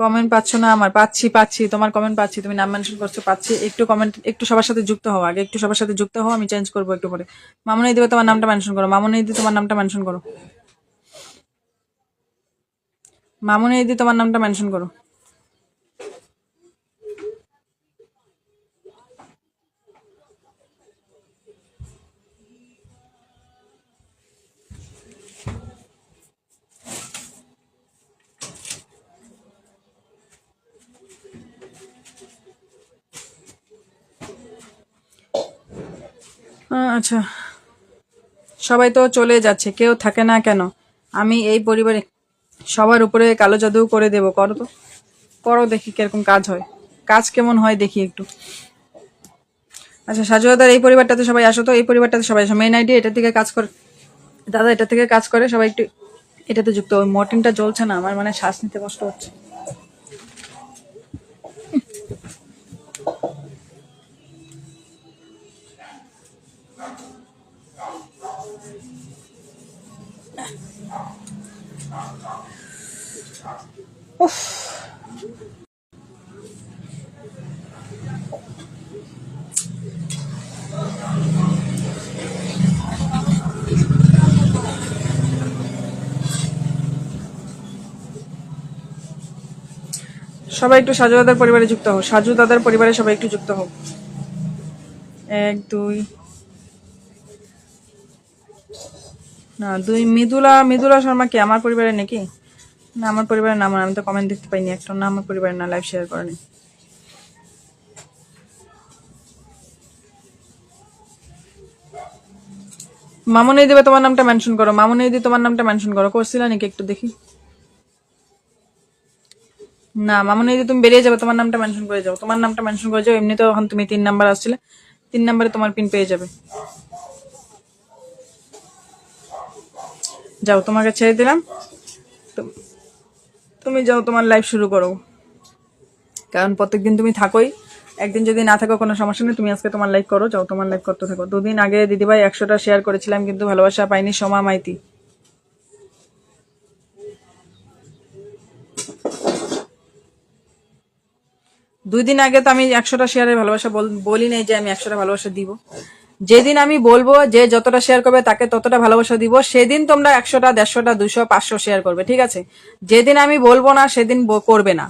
কমেন্ট পাচ্ছ না আমার? পাচ্ছি পাচ্ছি, তোমার কমেন্ট পাচ্ছি, তুমি নাম মেনশন করছো, পাচ্ছি। একটু কমেন্ট, একটু সবার সাথে যুক্ত হও আগে, একটু সবার সাথে যুক্ত হও, আমি চেঞ্জ করবো একটু পরে। মামুনি দিদি তোমার নামটা মেনশন করো, মামুনি দিদি তোমার নামটা মেনশন করো, মামুনি দিদি তোমার নামটা মেনশন করো। আচ্ছা সবাই তো চলে যাচ্ছে, কেউ থাকে না কেন? আমি এই পরিবারে সবার উপরে কালো জাদু করে দেব। করো তো, করো দেখি কিরকম কাজ হয়, কাজ কেমন হয় দেখি একটু। আচ্ছা সাজুদাদার এই পরিবারটাতে সবাই আসো তো, এই পরিবারটাতে সবাই আসো। মেইন আইডি এটা থেকে কাজ করে দাদা, এটা থেকে কাজ করে, সবাই একটু এটাতে যুক্ত। ওই মর্টিনটা জ্বলছে না, আমার মানে শ্বাস নিতে কষ্ট হচ্ছে। উফ, সবাই একটু সাজু দাদার পরিবারে যুক্ত হও, সাজু দাদার পরিবারে সবাই একটু যুক্ত হও। 1 2 না 2। মৃদুলা, মৃদুলা শর্মা কি আমার পরিবারে নাকি? না আমার পরিবারের নাম, আমি তো কমেন্ট দেখতে পাইনি একটা। না আমার পরিবারের না, লাইভ শেয়ার করেনি। মামুনি দিবে তোমার নামটা মেনশন করো, মামুনি দিদি তোমার নামটা মেনশন করো। করছিলা নাকি একটু দেখি? না মামুনি দিদি তুমি বেরিয়ে যাবে, তোমার নামটা মেনশন করে যাও, তোমার নামটা মেনশন করে যাও। এমনি তো এখন তুমি 3 নাম্বার আসছিলে, 3 নাম্বারে তোমার পিন পেয়ে যাবে। যাও, তোমাকে ছেড়ে দিলাম। তুমি যাও, তোমার লাইফ শুরু করো, কারণ প্রত্যেকদিন তুমি থাকোই। একদিন যদি না থাকো কোনো সমস্যা নেই, তুমি আজকে তোমার লাইফ করো, যাও তোমার লাইফ করতে থাকো। 2 দিন আগে দিদিভাই 100টা শেয়ার করেছিলাম, কিন্তু ভালোবাসা পাইনি। সোমা মাইতি, 2 দিন আগে তো আমি 100টা শেয়ারের ভালোবাসা বলি নাই যে আমি 100টা ভালোবাসা দিব। যেদিন আমি বলবো যে যতটা শেয়ার করবে তাকে ততটা ভালোবাসা দিব, সেদিন তোমরা 100টা, 150টা, 200, 500 শেয়ার করবে, ঠিক আছে? যেদিন আমি বলবো না সেদিন করবে না,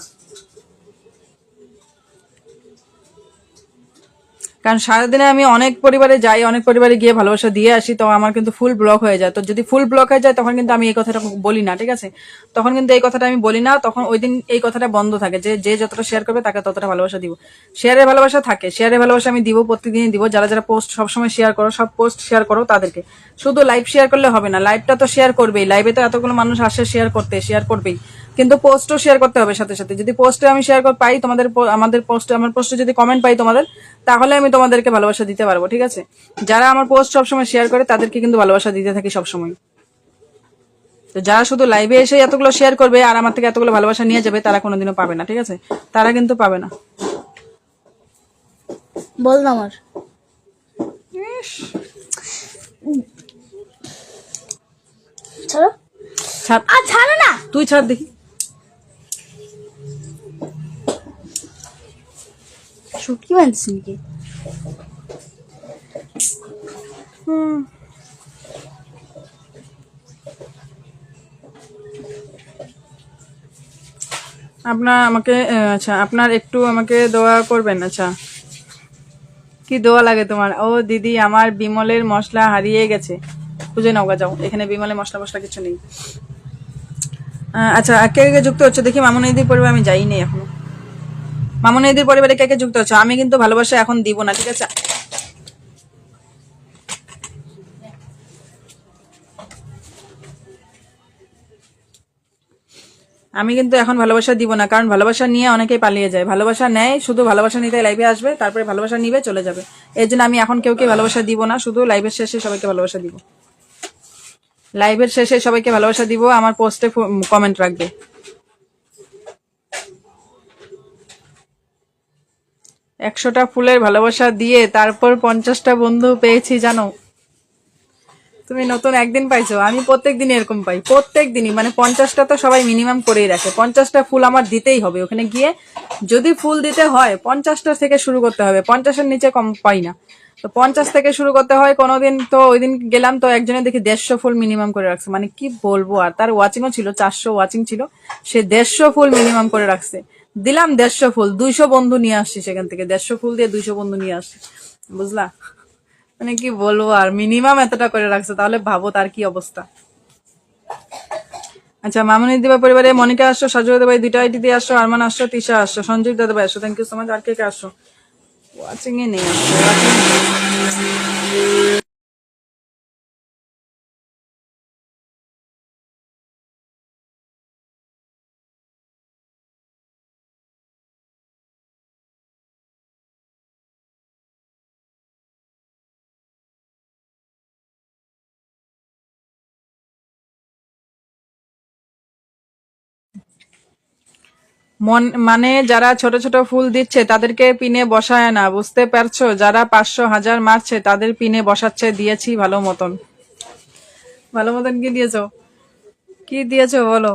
কারণ সারাদিনে আমি অনেক পরিবারে যাই, অনেক পরিবারে গিয়ে ভালোবাসা দিয়ে আসি, তো আমার কিন্তু ফুল ব্লক হয়ে যায়। তো যদি ফুল ব্লক হয়ে যায় তখন কিন্তু আমি এই কথাটা বলি না, ঠিক আছে? তখন কিন্তু এই কথাটা আমি বলি না, তখন ওই দিন এই কথাটা বন্ধ থাকে যে যে যতটা শেয়ার করবে তাকে ততটা ভালোবাসা দিব। শেয়ারের ভালোবাসা থাকে, শেয়ারের ভালোবাসা আমি দিব, প্রত্যেকদিনই দিব। যারা যারা পোস্ট সবসময় শেয়ার করো, সব পোস্ট শেয়ার করো তাদেরকে। শুধু লাইভ শেয়ার করলে হবে না, লাইভটা তো শেয়ার করবেই, লাইভে তো এতগুলো মানুষ আসে শেয়ার করতে, শেয়ার করবেই, কিন্তু পোস্টও শেয়ার করতে হবে সাথে সাথে। যদি পোস্টে আমি শেয়ার পাই তোমাদের, আমাদের পোস্টে, আমার পোস্টে যদি কমেন্ট পাই তোমাদের, তাহলে আমি তোমাদেরকে ভালোবাসা দিতে পারবো, ঠিক আছে? যারা আমার পোস্ট সবসময় শেয়ার করে তাদেরকে কিন্তু ভালোবাসা দিতে থাকি সবসময়। তো যারা শুধু লাইভে এসে এতগুলো শেয়ার করবে আর আমার থেকে এতগুলো ভালোবাসা নিয়ে যাবে, তারা কোনোদিনও পাবে না, ঠিক আছে? তারা কিন্তু পাবে না। বল না আমার ছাড়ো, ছাড়, আর ছাড়ো না। তুই ছাড় দেখি। শুকি বানছিস নাকি? আপনার আমাকে আচ্ছা, আপনার একটু আমাকে দোয়া করবেন। আচ্ছা, কি দোয়া লাগে তোমার? ও দিদি, আমার বিমলের মশলা হারিয়ে গেছে, খুঁজে নাও গা, যাও। এখানে বিমলের মশলা মশলা কিছু নেই। আচ্ছা, কে কে যুক্ত হচ্ছে দেখি? মামুনিদির পরিবারে আমি যাইনি এখনো। মামুনিদির পরিবারে কে কে যুক্ত হচ্ছে? আমি কিন্তু ভালোবাসা এখন দিব না, ঠিক আছে? আমি কিন্তু এখন ভালোবাসা দিব না, কারণ ভালোবাসা নিয়ে অনেকেই পালিয়ে যায়। ভালোবাসা নেয়, শুধু ভালোবাসা নিতে লাইভে আসবে, তারপরে ভালোবাসা নিবে, চলে যাবে। এই জন্য আমি এখন কেউকে ভালোবাসা দিব না, শুধু লাইভের শেষে সবাইকে ভালোবাসা দিব। লাইভের শেষে সবাইকে ভালোবাসা দিব, আমার পোস্টে কমেন্ট রাখবে। একশোটা ফুলের ভালোবাসা দিয়ে তারপর 50টা বন্ধু পেয়েছি, জানো? তুমি নতুন একদিন পাইছো, আমি প্রত্যেক দিনই এরকম পাই, প্রত্যেক দিনই। মানে 50টা তো সবাই মিনিমাম করেই রাখে, 50টা ফুল আমার দিতেই হবে ওখানে গিয়ে। যদি ফুল দিতে হয় 50টা থেকে শুরু করতে হবে, 50-এর নিচে কম পাই না। তো 50 থেকে শুরু করতে হয়। কোনোদিন তো ওই দিন গেলাম, তো একজনে দেখি 150 ফুল মিনিমাম করে রাখছে। মানে কি বলবো, আর তার ওয়াচিংও ছিল, 400 ওয়াচিং ছিল, সে 150 ফুল মিনিমাম করে রাখছে। দিলাম 150 ফুল, 200 বন্ধু নিয়ে আসছি সেখান থেকে, 150 ফুল দিয়ে 200 বন্ধু নিয়ে আসছি, বুঝলা? মানে কি বলবো, আর মিনিমাম এতটা করে রাখছে, তাহলে ভাবো তার কি অবস্থা। আচ্ছা, মামুনি দিবা পরিবারে মনিকা আসছো, সাজু দাদাভাই 2টা আইডি দিয়ে আসছো, আরমান আসছো, তিশা আসছো, সঞ্জীব দাদাভাই আসছো, থ্যাংক ইউ সো মাচ। আর কে কে আসছো? ওয়াচিং এ নেই আসছো, মানে যারা ছোট ছোট ফুল দিচ্ছে তাদেরকে পিনে বসায় না, বুঝতে পারছো? যারা 500 1000 মারছে তাদের পিনে বসাচ্ছে। দিয়েছি ভালো মতন। ভালো মতন কি দিয়েছো? কি দিয়েছো বলো?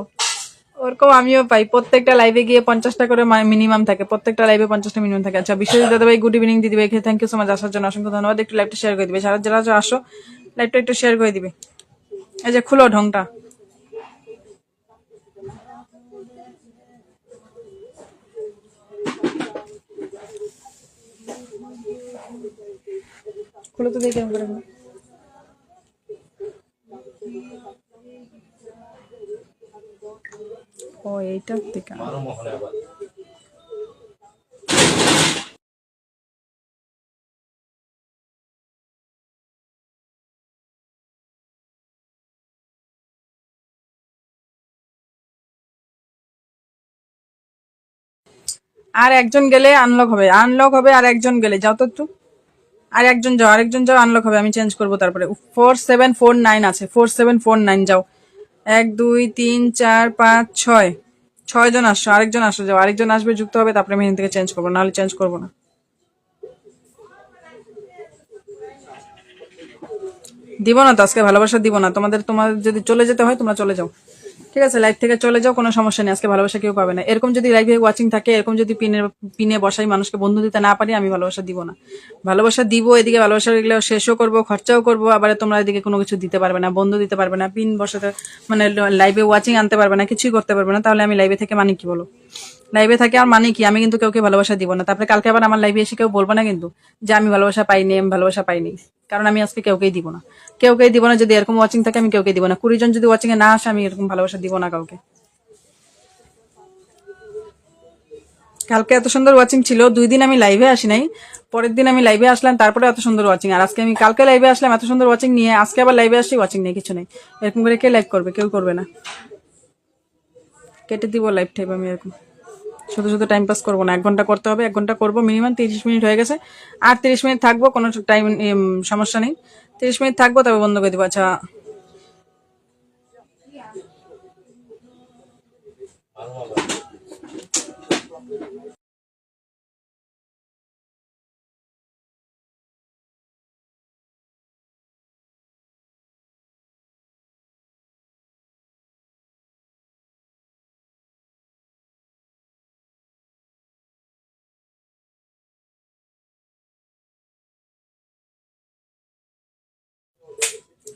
ওরকম আমিও পাই, প্রত্যেকটা লাইভে গিয়ে 50টা করে মিনিমাম থাকে, প্রত্যেকটা লাইভে 50টা মিনিমাম থাকে। আচ্ছা, বিশ্বজিৎ দাদাভাই গুড ইভিনিং দিদিভাই, থ্যাংক ইউ সো মাচ আসার জন্য, অসংখ্য ধন্যবাদ। একটু লাইভটা শেয়ার করে দিবে, সারা যারা আসো লাইভটা একটু শেয়ার করে দিবে। এই যে খুলো ঢংটা, খুলো তো দেখি কেমন করে। ও এইটার থেকে মারো মোহনে আবার। আর একজন গেলে আনলক হবে, আনলক হবে আর একজন গেলে। যাও তো একটু, আর একজন যাও, আরেকজন যাও, আনলক হবে। আমি চেঞ্জ করবো তারপরে। 4749 আছে, 4749 যাও। 1 2 3 4 5 6 6 জন আসছো, আরেকজন আসো, যাও, আরেকজন আসবে, যুক্ত হবে, তারপরে আমি এখান থেকে চেঞ্জ করবো, নাহলে চেঞ্জ করবো না। দিব না তো আজকে, ভালোবাসা দিব না তোমাদের। তোমাদের যদি চলে যেতে হয় তোমরা চলে যাও, ঠিক আছে, লাইভ থেকে চলে যাও, কোনো সমস্যা নেই। আজকে ভালোবাসা কেউ পাবে না। এরকম যদি লাইভে ওয়াচিং থাকে, এরকম যদি পিনে পিনে বসাই মানুষকে বন্ধু দিতে না পারি, আমি ভালোবাসা দিব না। ভালোবাসা দিব, এদিকে ভালোবাসা এগুলো শেষও করবো, খরচাও করবো, আবার তোমরা এদিকে কোনো কিছু দিতে পারবে না, বন্ধু দিতে পারবে না, পিন বসাতে মানে লাইভে ওয়াচিং আনতে পারবে না, কিছুই করতে পারবে না। তাহলে আমি লাইভে থেকে মানে কি বলো? লাইভে থাকে আর মানে কি? আমি কিন্তু কাউকে ভালোবাসা দিব না। তারপরে কালকে আবার আমার লাইভে এসে কেউ বলবো না কিন্তু যে আমি ভালোবাসা পাইনি, আমি ভালোবাসা পাইনি। কারণ আমি আজকে কাউকেই দিব না, কাউকেই দিব না। যদি এরকম ওয়াচিং থাকে আমি কাউকে দিব না। 20 জন যদি ওয়াচিং এ না আসে, আমি এরকম ভালোবাসা দিব না কাউকে। কালকে এত সুন্দর ওয়াচিং ছিল, 2 দিন আমি লাইভে আসি নাই, পরের দিন আমি লাইভে আসলাম, তারপরে এত সুন্দর ওয়াচিং। আর আজকে আমি কালকে লাইভে আসলাম এত সুন্দর ওয়াচিং নিয়ে, আজকে আবার লাইভে আসছি, ওয়াচিং নেই, কিছু নেই। এরকম করে কে লাইভ করবে? কেউ করবে না। কেটে দিব লাইভ টাইপ আমি এরকম। শুধু শুধু টাইম পাস করবো না, 1 ঘন্টা করতে হবে, 1 ঘন্টা করবো মিনিমাম। 30 মিনিট হয়ে গেছে, আর 30 মিনিট থাকবো, কোনো টাইম সমস্যা নেই। 30 মিনিট থাকবো, তবে বন্ধ করে দিব। আচ্ছা,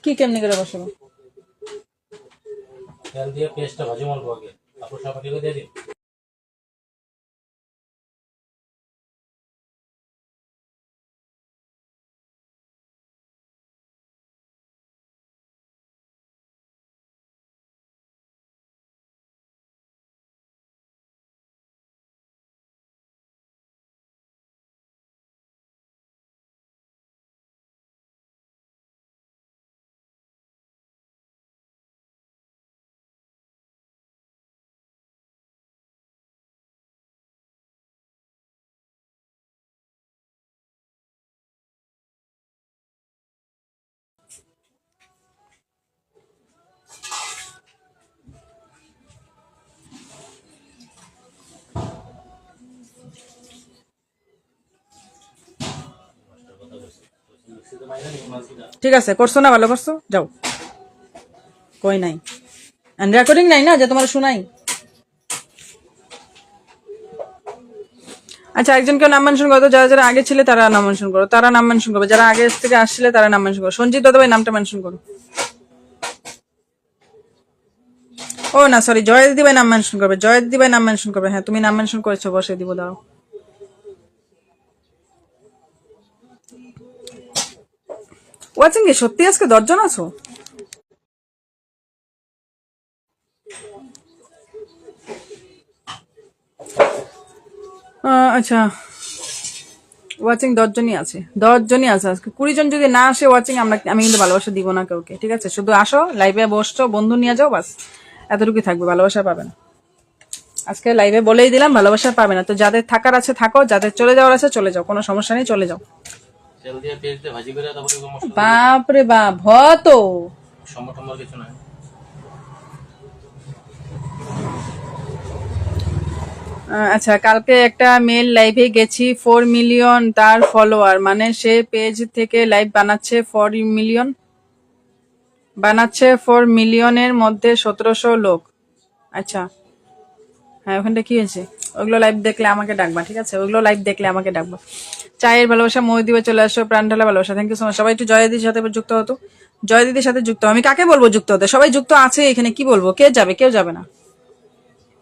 কি কেমনি করে বসাবো? তেল দিয়ে পেস্টটা ভাজি মারবো আগে, তারপর সবাইকে দিয়ে দিই। ঠিক আছে, করছো না, ভালো করছো, যাও। কই নাই, রেকর্ডিং নাই না যে তোমার শোনাই। আচ্ছা, একজনকে নাম মেনশন করো তো, যারা যারা আগে ছিল তারা নাম মেনশন করো, তারা নাম মেনশন করবে, যারা আগে থেকে আসছিলে তারা নাম মেনশন করো। সঞ্জিত দাদা ভাই নামটা মেনশন করো। ও না, সরি, জয় দিদি ভাই নাম মেনশন করবে, জয় দিদি ভাই নাম মেনশন করবে। হ্যাঁ, তুমি নাম মেনশন করেছো, বসে দিব, দাও। ওয়াচিং কি সত্যি আজকে 10 জন আছো? আচ্ছা, ওয়াচিং 10 জনই আছে, 10 জনই আছে আজকে। 20 জন যদি না আসে ওয়াচিং, আমি কিন্তু ভালোবাসা দিব না কাউকে, ঠিক আছে? শুধু আসো, লাইভে বসছো, বন্ধু নিয়ে যাও, বাস এতটুকুই থাকবে, ভালোবাসা পাবে না। আজকে লাইভে বলেই দিলাম, ভালোবাসা পাবে না। তো যাদের থাকার আছে থাকো, যাদের চলে যাওয়ার আছে চলে যাও, কোনো সমস্যা নেই, চলে যাও। তেল দিয়ে পেস্ট দিয়ে ভাজি করে তারপরে মশলা বাপ রে বাপ, তো সম্বর কিছু না। আচ্ছা, কালকে একটা মেল লাইভে গেছি, 4 মিলিয়ন তার ফলোয়ার, মানে সে পেজ থেকে লাইভ বানাচ্ছে 4 মিলিয়ন, বানাচ্ছে 4 মিলিয়নের মধ্যে 1700 লোক। আচ্ছা, হ্যাঁ, ওখানটা কি হয়েছে? ওগুলো লাইভ দেখলে আমাকে ডাকবা, ঠিক আছে? ওগুলো লাইভ দেখলে আমাকে ডাকবা। চায়ের ভালোবাসা, মৌদিবে চলে আসো, প্রাণ ঢালা ভালোবাসা, থ্যাংক ইউ সো মাচ। সবাই একটু জয় দিদির সাথে যুক্ত হতো, জয় দিদির সাথে যুক্ত। আমি কাকে বলবো যুক্ত হতে? সবাই যুক্ত আছে এখানে, কি বলবো? কে যাবে? কেউ যাবে না।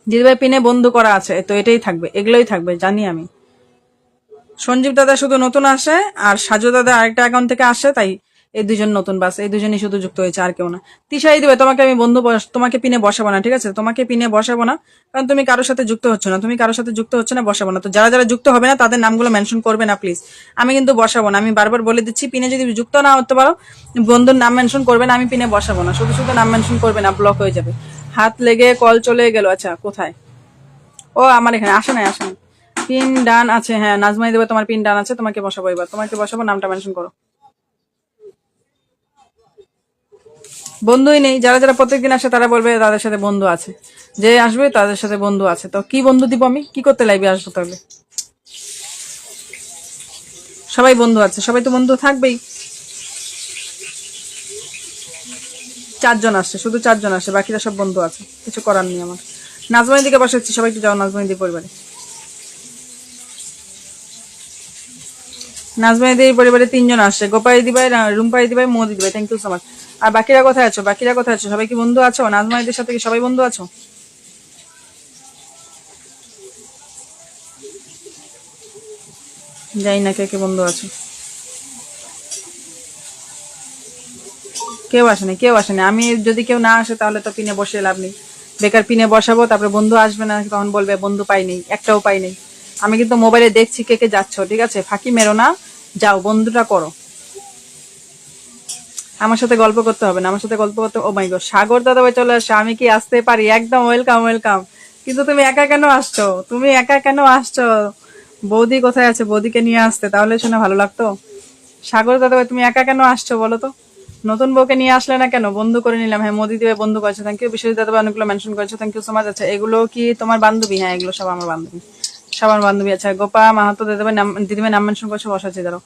দিদিভাই পিনে বন্ধু করা আছে, তো এটাই থাকবে, এগুলোই থাকবে, জানি আমি। সঞ্জীব দাদা শুধু নতুন আসে, আর সাজু দাদা আরেকটা অ্যাকাউন্ট থেকে আসে, তাই এই 2 জন নতুন, বাস এই 2 জনই শুধু যুক্ত হয়েছে, আর কেউ না। তিশাই দিবে, তোমাকে আমি বন্ধু তোমাকে পিনে বসাবো না, ঠিক আছে? তোমাকে পিনে বসাবো না, কারণ তুমি কারোর সাথে যুক্ত হচ্ছ না, তুমি কারোর সাথে যুক্ত হচ্ছে না, বসাবো না। তো যারা যারা যুক্ত হবে না তাদের নামগুলো মেনশন করবে না প্লিজ, আমি কিন্তু বসাবো না। আমি বারবার বলে দিচ্ছি, পিনে যদি যুক্ত না হতে পারো, বন্ধুর নাম মেনশন করবে না, আমি পিনে বসাবো না। শুধু শুধু নাম মেনশন করবে না, ব্লক হয়ে যাবে। হাত লেগে কল চলে গেল। আচ্ছা, কোথায়? ও আমার এখানে, আসে নাই, আসে নাই। পিন ডান আছে, হ্যাঁ, নাজমাই দেবে, তোমার পিন ডান আছে, তোমাকে বসাবো এবার, তোমাকে বসাবো, নামটা মেনশন করো। বন্ধুই নেই। যারা যারা প্রত্যেকদিন আসে তারা বলবে তাদের সাথে বন্ধু আছে, যে আসবে তাদের সাথে বন্ধু আছে। তো কি বন্ধু দিব আমি? কি করতে লাইভে আসবো তাহলে? সবাই বন্ধু আছে, সবাই তো বন্ধু থাকবেই। 4 জন আসছে, শুধু 4 জন আসছে, বাকিরা সব বন্ধু আছে, কিছু করার নেই আমার। নাজমানি দিকে বসাচ্ছি, সবাই একটু যাও নাজমানি দি পরিবারে। নাজমানি দির পরিবারে 3 জন আসছে, গোপাই দিবাই, রুম্পাই দিবাই, মোদি দিবাই। Thank you so much. আর বাকিরা কোথায় আছো? বাকিরা কোথায় আছো? সবাই কি বন্ধু আছো? নাজমানিদের সাথে কি সবাই বন্ধু আছো? জানি না কে কে বন্ধু আছো। কেউ আসেনি, কেউ আসেনি। আমি যদি কেউ না আসে তাহলে তো পিনে বসে লাভ নেই, বেকার পিনে বসাবো, তারপরে বন্ধু আসবে না, তখন বলবে বন্ধু পাই নেই, একটাও পাই নেই। আমি কিন্তু মোবাইলে দেখছি কে কে যাচ্ছ, ঠিক আছে? ফাঁকি মেরো না, যাও বন্ধুটা করো। আমার সাথে গল্প করতে হবে না, আমার সাথে গল্প করতে। ও মাই গড, সাগর দাদা ভাই চলে আসছে, আমি কি আসতে পারি? একদম ওয়েলকাম, ওয়েলকাম। কিন্তু তুমি একা কেন আসছো? তুমি একা কেন আসছো? বৌদি কোথায় আছে? বৌদিকে নিয়ে আসতে তাহলে শুনে ভালো লাগতো। সাগর দাদা ভাই তুমি একা কেন আসছো বলো তো? নতুন বউকে নিয়ে আসলে না কেন? বন্ধু করে নিলাম। হ্যাঁ, মোদি দিবে বন্ধু করেছে, থ্যাংক ইউ। বিশ্বজিৎ দাদা ভাই অনেকগুলো মেনশন করেছে, থ্যাংক ইউ সো মাচ। আচ্ছা, এগুলো কি তোমার বান্ধবী? হ্যাঁ, এগুলো সব আমার বান্ধবী, সব আমার বান্ধবী। আচ্ছা, গোপা মাহাতো দাদা নাম, দিদিভাই নাম মেনশন করছে, বসাচ্ছি ধরো।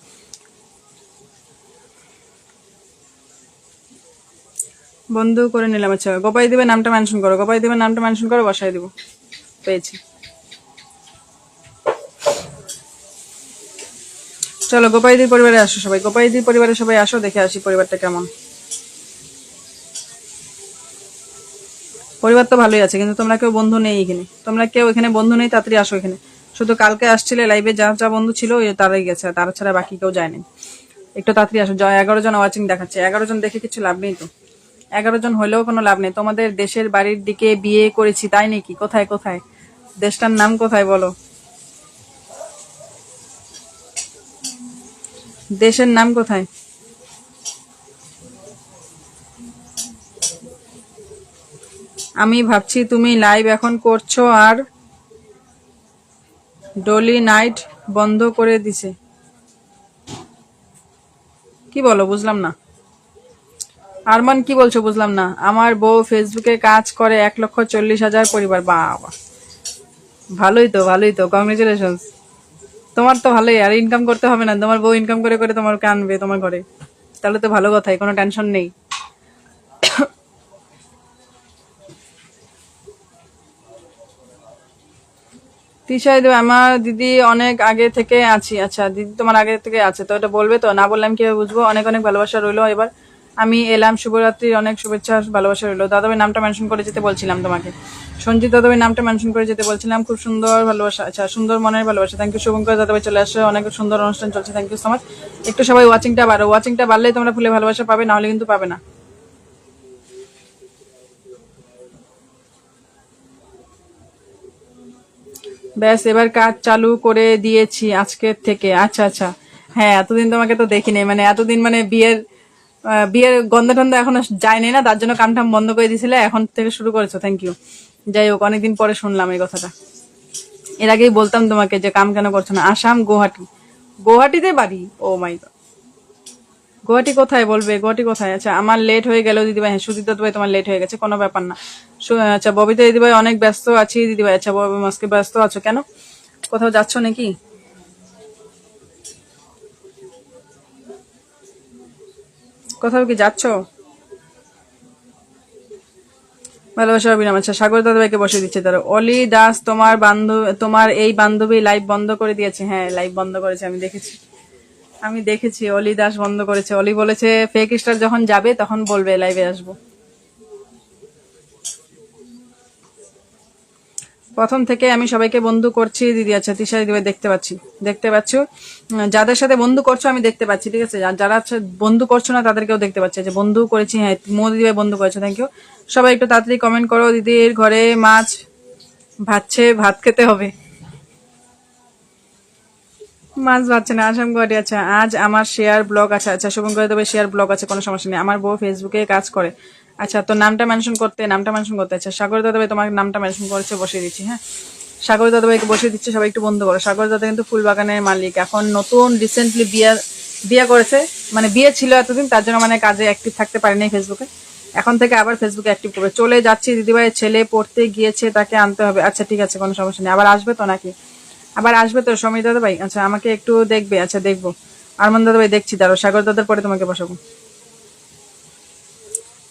বন্ধু করে নিলাম। আচ্ছা, গোপাই দিবে নামটা মেনশন করো, গোপাই দিবে নামটা মেনশন করো, বসাই দিব। পেয়েছি। চলো গোপাইদির পরিবারে আসো সবাই, গোপাইদির পরিবারে সবাই আসো, দেখে আসি পরিবারটা কেমন। পরিবার তো ভালোই আছে, কিন্তু তোমরা কেউ বন্ধু নেই এখানে, তোমরা কেউ এখানে বন্ধু নেই, তাড়াতাড়ি আসো এখানে। শুধু কালকে আসছিলে লাইভে, যা যা বন্ধু ছিল তারাই গেছে, তারা ছাড়া বাকি কেউ যায়নি। একটু তাড়াতাড়ি আসো। 11 জন ওয়াচিং দেখাচ্ছে, 11 জন দেখে কিছু লাভ নেই তো। 11 জন হলেও কোনো লাভ নেই। তোমাদের দেশের বাড়ির দিকে বিয়ে করেছি, তাই নাকি? কোথায় কোথায়? দেশটার নাম কোথায় বলো? দেশের নাম কোথায়? আমি ভাবছি তুমি লাইভ এখন করছো আর ডলি নাইট বন্ধ করে দিছে। কি বলো? বুঝলাম না। আরমান কি বলছো? বুঝলাম না। আমার বউ ফেসবুকে কাজ করে, 1,40,000 পরিবার। বাবা, ভালোই তো, ভালোই তো, কংগ্রেচুলেশন। তোমার তো ভালোই, আর ইনকাম করতে হবে না, তোমার বউ ইনকাম করে করে তোমাকে আনবে তোমার ঘরে, তাহলে তো ভালো কথাই, কোনো টেনশন নেই। তিশাই দেবে, আমার দিদি অনেক আগে থেকে আছি। আচ্ছা, দিদি তোমার আগে থেকে আছে তো, এটা বলবে তো, না বললে আমি কিভাবে বুঝবো? অনেক অনেক ভালোবাসা রইলো। এবার আমি এলাম, শুভরাত্রির অনেক শুভেচ্ছা, ভালোবাসা রইলো। দাদাভাই নামটা মেনশন করে যেতে বলছিলাম তোমাকে, সঞ্জিত দাদাভাই নামটা মেনশন করে যেতে বলছিলাম। খুব সুন্দর ভালোবাসা, আচ্ছা সুন্দর মনের ভালোবাসা, থ্যাংক ইউ। শুভঙ্কর দাদাভাই চলে আসে, অনেক সুন্দর অনুষ্ঠান চলছে, থ্যাংক ইউ সো মাচ। একটু সবাই ওয়াচিংটা বাড়ো, ওয়াচিংটা বাড়লেই তোমরা ফুলে ভালোবাসা পাবে, না হলে কিন্তু পাবে না। ব্যাস, এবার কাজ চালু করে দিয়েছি আজকের থেকে। আচ্ছা আচ্ছা, হ্যাঁ, এতদিন তোমাকে তো দেখিনি, মানে এতদিন মানে বিয়ের গন্ধ টন্ধ এখনো যায়নি না, তার জন্য কাম টাম বন্ধ করে দিয়েছিলে, এখন থেকে শুরু করেছো, থ্যাংক ইউ। যাই হোক, অনেকদিন পরে শুনলাম এই কথাটা। এর আগেই বলতাম তোমাকে যে কাম কেন করছো না। আসাম, গুয়াহাটি। গুয়াহাটিতে বাড়ি? ও মাই গড, গুয়াহাটি কোথায় বলবে? গুয়াহাটি কোথায়? আচ্ছা, আমার লেট হয়ে গেল দিদিভাই। হ্যাঁ, সুদীপ্ত ভাই তোমার লেট হয়ে গেছে, কোনো ব্যাপার না। আচ্ছা, ববিতা দিদিভাই অনেক ব্যস্ত আছি দিদিভাই। আচ্ছা, আজকে ব্যস্ত আছো কেন? কোথাও যাচ্ছ নাকি? কোথাও কি যাচ্ছ? ভালোবাসা অবিরাম। আচ্ছা, সাগর দাদাভাইকে বসে দিচ্ছে তারা। অলি দাস তোমার এই বান্ধবী লাইভ বন্ধ করে দিয়েছে। হ্যাঁ, লাইভ বন্ধ করেছে, আমি দেখেছি, আমি দেখেছি। অলি দাস বন্ধ করেছে। অলি বলেছে ফেক স্টার যখন যাবে তখন বলবে লাইভে আসবো। প্রথম থেকে আমি সবাইকে বন্ধু করছি দিদি। আচ্ছা, তিশা দিদি দেখতে পাচ্ছি, দেখতে পাচ্ছ। যাদের সাথে বন্ধু করছো আমি দেখতে পাচ্ছি, ঠিক আছে। আর যারা বন্ধু করছো না তাদেরকেও দেখতে পাচ্ছি যে বন্ধু করেছি। হ্যাঁ, মোদি দিদি বন্ধু করেছো, থ্যাংক ইউ। সবাই একটু তাড়াতাড়ি কমেন্ট করো। দিদির ঘরে মাছ ভাজছে, ভাত খেতে হবে। মাছ ভাজছে না, আসাম গুয়াহাটি। আচ্ছা, আজ আমার শেয়ার ব্লগ আছে। আচ্ছা, শুভঙ্কর দেবে শেয়ার ব্লগ আছে, কোনো সমস্যা নেই। আমার বউ ফেসবুকে কাজ করে। আচ্ছা, তো নামটা মেনশন করতে, নামটা মেনশন করতে। আচ্ছা, সাগর দাদাভাই তোমার নামটা মেনশন করেছে, বসিয়ে দিচ্ছি। হ্যাঁ, সাগর দাদাভাইকে বসিয়ে দিচ্ছে, সবাই একটু বন্ধ করো। সাগর দাদা কিন্তু ফুল বাগানের মালিক, এখন নতুন রিসেন্টলি বিয়ে করেছে, মানে বিয়ে ছিল এতদিন, তার জন্য মানে কাজে অ্যাক্টিভ থাকতে পারেনি ফেসবুকে। এখন থেকে আবার ফেসবুকে অ্যাক্টিভ করবে। চলে যাচ্ছি দিদিভাইয়ের ছেলে পড়তে গিয়েছে, তাকে আনতে হবে। আচ্ছা ঠিক আছে, কোনো সমস্যা নেই। আবার আসবে তো নাকি? আবার আসবে তো সমীর দাদা ভাই? আচ্ছা আমাকে একটু দেখবে। আচ্ছা দেখবো। আরমান দাদা ভাই দেখছি, দাঁড়ো সাগর দাদার পরে তোমাকে বসাবো।